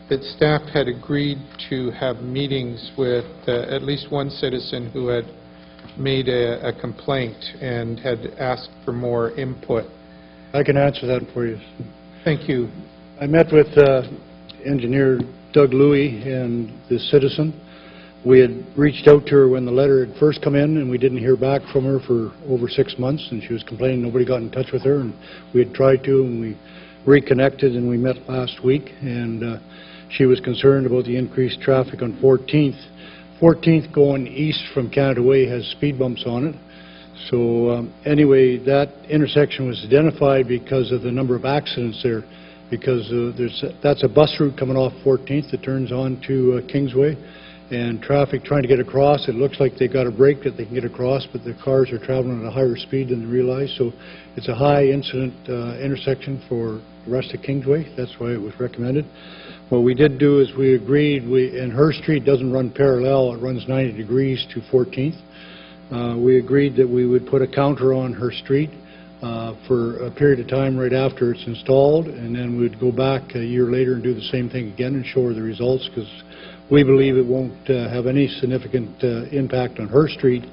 that staff had agreed to have meetings with at least one citizen who had made a complaint and had asked for more input. I can answer that for you. Thank you. I met with engineer Doug Louie and the citizen. We had reached out to her when the letter had first come in, and we didn't hear back from her for over 6 months, and she was complaining nobody got in touch with her, and we had tried to, and we reconnected, and we met last week, and she was concerned about the increased traffic on 14th. 14th going east from Canada Way has speed bumps on it. So anyway, that intersection was identified because of the number of accidents there, because that's a bus route coming off 14th that turns on to Kingsway, and traffic trying to get across, it looks like they got a break that they can get across, but the cars are traveling at a higher speed than they realize. So it's a high incident intersection for the rest of Kingsway. That's why it was recommended. What we did do is we agreed, and her street doesn't run parallel, it runs 90 degrees to 14th. We agreed that we would put a counter on her street for a period of time right after it's installed, and then we'd go back a year later and do the same thing again and show her the results, because we believe it won't have any significant impact on her street,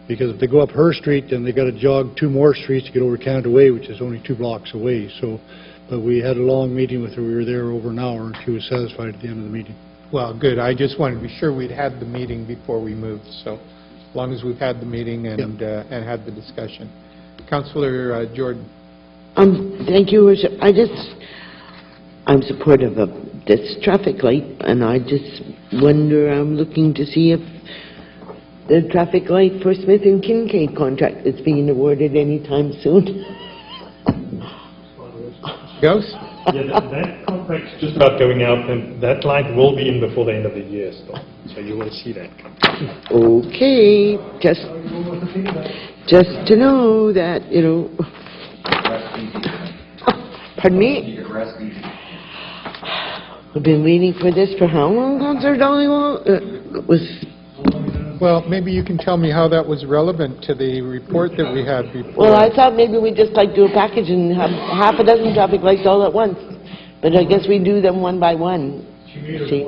because if they go up her street, then they got to jog 2 more streets to get over Canada Way, which is only 2 blocks away. So, but we had a long meeting with her. We were there over an hour, and she was satisfied at the end of the meeting. Well, good. I just wanted to be sure we'd had the meeting before we moved. So as long as we've had the meeting and had the discussion. Councillor Jordan. Thank you, Worship. I'm supportive of this traffic light, and I just wonder, I'm looking to see if the traffic light for Smith and Kincaid contract is being awarded anytime soon. Ghost? Yeah, that contract's just about going out, and that light will be in before the end of the year still. So you will see that come. Okay, just to know that, you know. Pardon me? We've been waiting for this for how long, Councillor Dollywall? Well, maybe you can tell me how that was relevant to the report that we had before. Well, I thought maybe we'd just like do a package and have half a dozen traffic lights all at once. But I guess we do them one by one. See?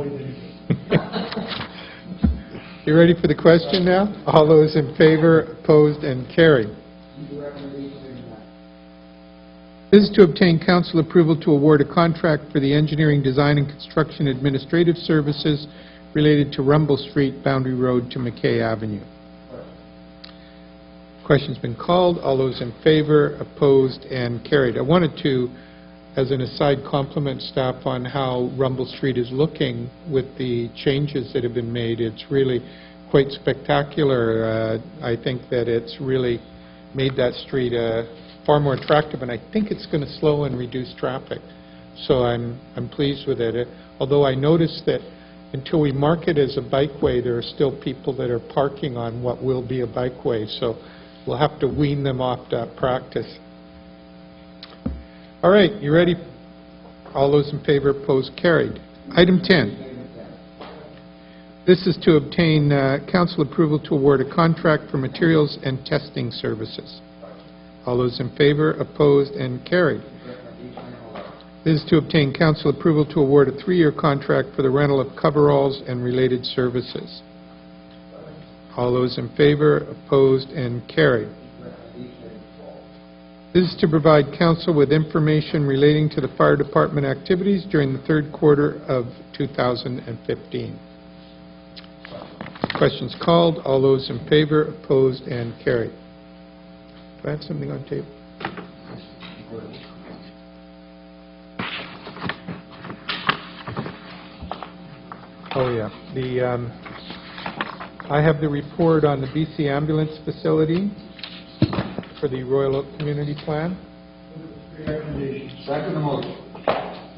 You ready for the question now? All those in favor, opposed, and carried. This is to obtain council approval to award a contract for the engineering, design, and construction administrative services related to Rumble Street, Boundary Road to McKay Avenue. Question's been called. All those in favor, opposed, and carried. I wanted to, as an aside, compliment staff on how Rumble Street is looking with the changes that have been made. It's really quite spectacular. I think that it's really made that street far more attractive, and I think it's going to slow and reduce traffic. So I'm pleased with it. Although I noticed that until we mark it as a bikeway, there are still people that are parking on what will be a bikeway. So we'll have to wean them off that practice. All right, you ready? All those in favor, opposed, carried. Item 10. This is to obtain council approval to award a contract for materials and testing services. All those in favor, opposed, and carried. This is to obtain council approval to award a 3-year contract for the rental of coveralls and related services. All those in favor, opposed, and carried. This is to provide council with information relating to the fire department activities during the third quarter of 2015. Questions called. All those in favor, opposed, and carried. Do I have something on tape? Oh, yeah. I have the report on the BC ambulance facility for the Royal Oak Community Plan. Second the motion.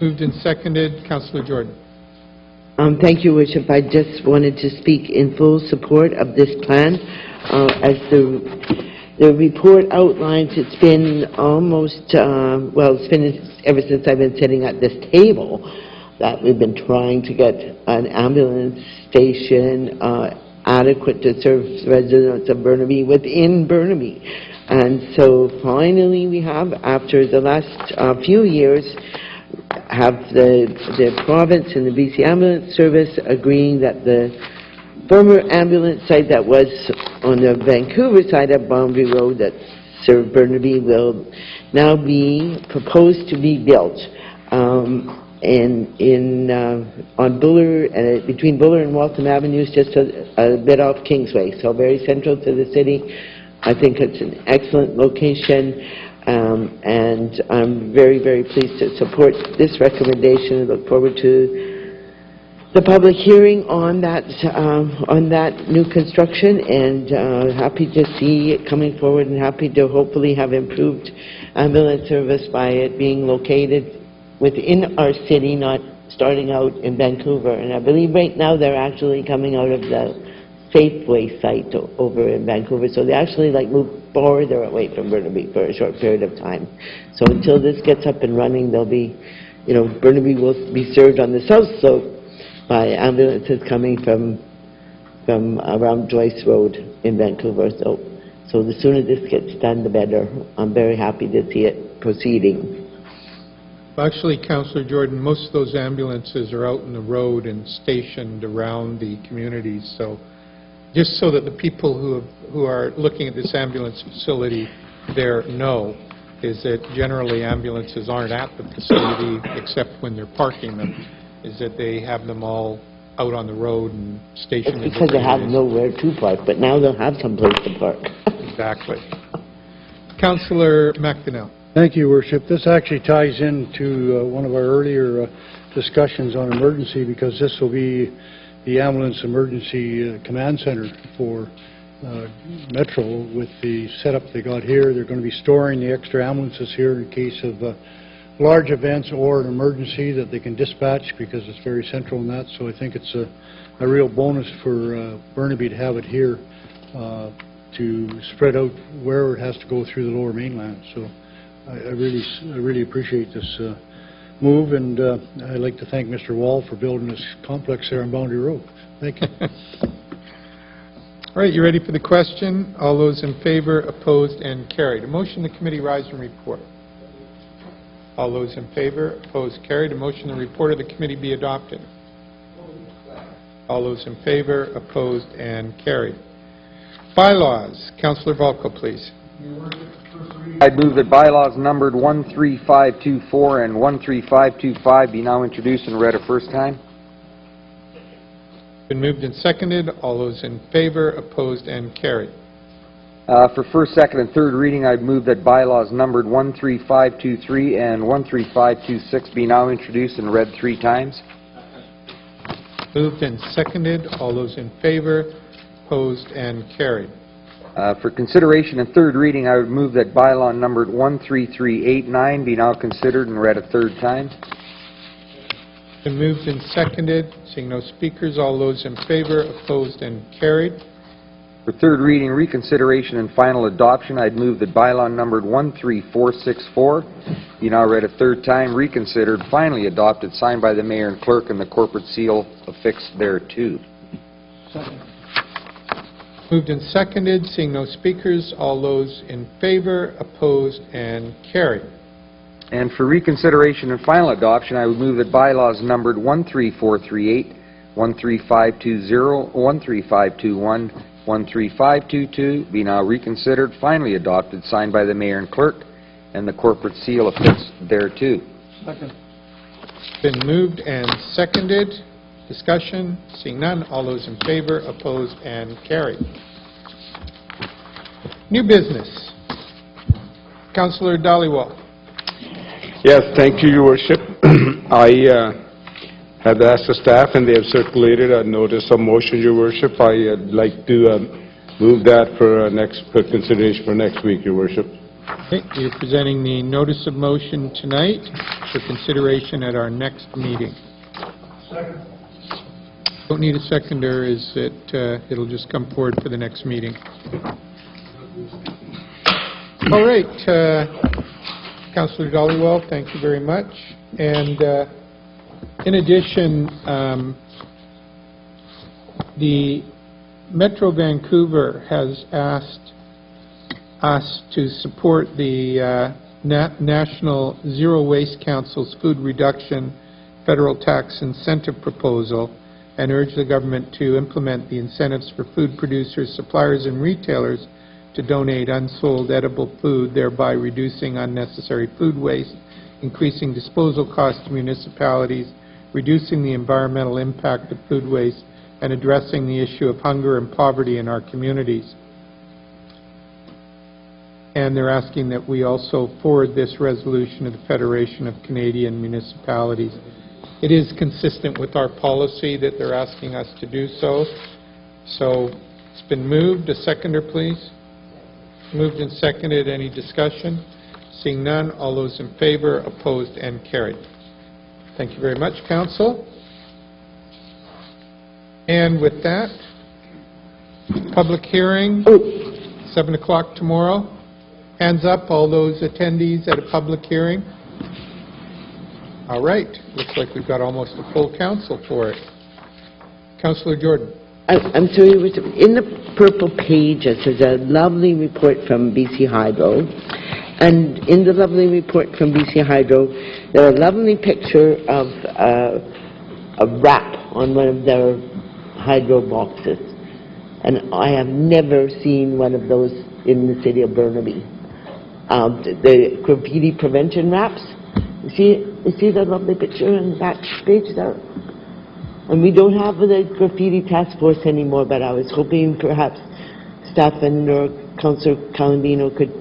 Moved and seconded. Councillor Jordan. Thank you, Worship. I just wanted to speak in full support of this plan. As the report outlines, it's been almost, it's been ever since I've been sitting at this table that we've been trying to get an ambulance station adequate to serve residents of Burnaby within Burnaby. And so finally we have, after the last few years, have the province and the BC Ambulance Service agreeing that the former ambulance site that was on the Vancouver side of Boundary Road that served Burnaby will now be proposed to be built on Buller, between Buller and Waltham Avenues, just a bit off Kingsway, so very central to the city. I think it's an excellent location, and I'm very, very pleased to support this recommendation. I look forward to the public hearing on that new construction, and happy to see it coming forward, and happy to hopefully have improved ambulance service by it being located within our city, not starting out in Vancouver. And I believe right now they're actually coming out of the Safeway site over in Vancouver. So they actually move farther away from Burnaby for a short period of time. So until this gets up and running, there'll be, Burnaby will be served on the south slope by ambulances coming from around Joyce Road in Vancouver. So the sooner this gets done, the better. I'm very happy to see it proceeding. Actually, Councillor Jordan, most of those ambulances are out in the road and stationed around the communities. So just so that the people who are looking at this ambulance facility there know, is that generally ambulances aren't at the facility except when they're parking them, is that they have them all out on the road and stationed. It's because they have nowhere to park, but now they'll have some place to park. Exactly. Councillor McDonnell. Thank you, Worship. This actually ties into one of our earlier discussions on emergency, because this will be the ambulance emergency command center for Metro. With the setup they got here, they're going to be storing the extra ambulances here in case of large events or an emergency that they can dispatch, because it's very central in that. So I think it's a real bonus for Burnaby to have it here to spread out where it has to go through the Lower Mainland. So I really appreciate this move, and I'd like to thank Mr. Wall for building this complex there on Boundary Road. Thank you. All right, you ready for the question? All those in favor, opposed, and carried. A motion the committee rise and report. All those in favor, opposed, carried. A motion the report of the committee be adopted. All those in favor, opposed, and carried. Bylaws. Councillor Volko, please. I move that bylaws numbered 13524 and 13525 be now introduced and read a first time. Been moved and seconded. All those in favor, opposed, and carried. For first, second, and third reading, I move that bylaws numbered 13523 and 13526 be now introduced and read 3 times. Moved and seconded. All those in favor, opposed, and carried. For consideration and third reading, I would move that bylaw numbered 13389 be now considered and read a third time. Been moved and seconded. Seeing no speakers, all those in favor, opposed, and carried. For third reading, reconsideration, and final adoption, I'd move that bylaw numbered 13464 be now read a third time, reconsidered, finally adopted, signed by the mayor and clerk, and the corporate seal affixed thereto. Moved and seconded. Seeing no speakers, all those in favor, opposed, and carried. And for reconsideration and final adoption, I would move that bylaws numbered 13438, 13520, 13521, 13522 be now reconsidered, finally adopted, signed by the mayor and clerk, and the corporate seal affixed thereto. Second. Been moved and seconded. Discussion? Seeing none. All those in favor, opposed, and carried. New business. Councillor Dhaliwal. Yes, thank you, Your Worship. I have asked the staff, and they have circulated a notice of motion, Your Worship. I'd like to move that for consideration for next week, Your Worship. Okay, you're presenting the notice of motion tonight for consideration at our next meeting. Second. Don't need a seconder, is it? It'll just come forward for the next meeting. All right, Councillor Dhaliwal, thank you very much. And in addition, the Metro Vancouver has asked us to support the National Zero Waste Council's food reduction federal tax incentive proposal and urge the government to implement the incentives for food producers, suppliers, and retailers to donate unsold edible food, thereby reducing unnecessary food waste, increasing disposal costs to municipalities, reducing the environmental impact of food waste, and addressing the issue of hunger and poverty in our communities. And they're asking that we also forward this resolution to the Federation of Canadian Municipalities. It is consistent with our policy that they're asking us to do so. So it's been moved. A seconder, please. Moved and seconded. Any discussion? Seeing none, all those in favor, opposed, and carried. Thank you very much, Council. And with that, public hearing, 7 o'clock tomorrow. Hands up, all those attendees at a public hearing. All right. Looks like we've got almost a full council for it. Councillor Jordan. I'm sorry, in the purple pages, there's a lovely report from BC Hydro. And in the lovely report from BC Hydro, there's a lovely picture of a wrap on one of their hydro boxes. And I have never seen one of those in the city of Burnaby. The graffiti prevention wraps. You see that lovely picture on the back page there? And we don't have the graffiti task force anymore, but I was hoping perhaps Stefan or Councillor Calandino could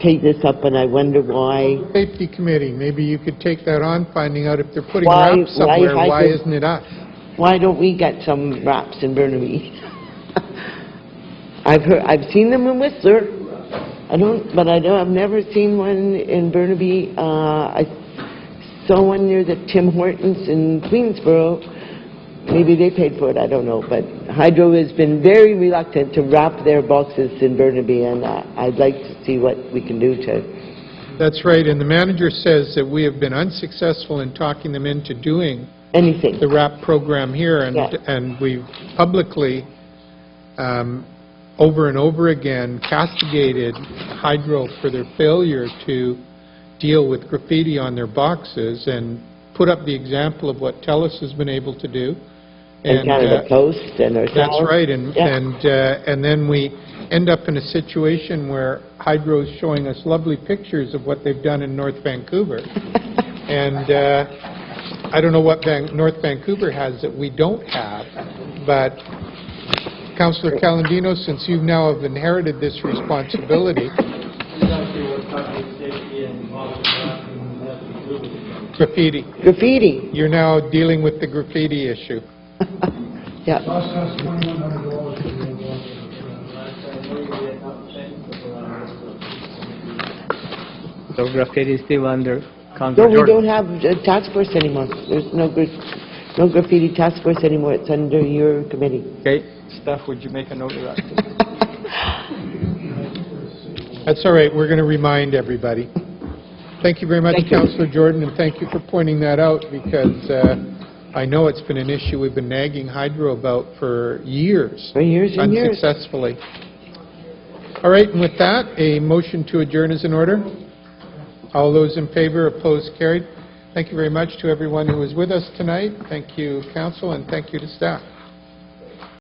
take this up, and I wonder why. Safety Committee, maybe you could take that on, finding out if they're putting wraps somewhere. Why isn't it us? Why don't we get some wraps in Burnaby? I've seen them in Whistler. I've never seen one in Burnaby. I saw one near the Tim Hortons in Queensboro. Maybe they paid for it, I don't know. But Hydro has been very reluctant to wrap their boxes in Burnaby, and I'd like to see what we can do to... That's right, and the manager says that we have been unsuccessful in talking them into doing anything. The wrap program here, and we've publicly, over and over again, castigated Hydro for their failure to deal with graffiti on their boxes and put up the example of what TELUS has been able to do. And Canada Post and ourselves. That's right, and then we end up in a situation where Hydro is showing us lovely pictures of what they've done in North Vancouver. And I don't know what North Vancouver has that we don't have, but Councillor Calandino, since you now have inherited this responsibility, Graffiti. You're now dealing with the graffiti issue. Yeah. So graffiti is still under No, Councillor we Jordan. don't have a task force anymore. There's no graffiti task force anymore. It's under your committee. Okay, staff, would you make a note of that? That's all right. We're going to remind everybody. Thank you very much, Councillor Jordan, and thank you for pointing that out, because I know it's been an issue we've been nagging Hydro about for years. For years and years. Unsuccessfully. All right, and with that, a motion to adjourn is in order. All those in favor, opposed, carried. Thank you very much to everyone who was with us tonight. Thank you, Council, and thank you to staff.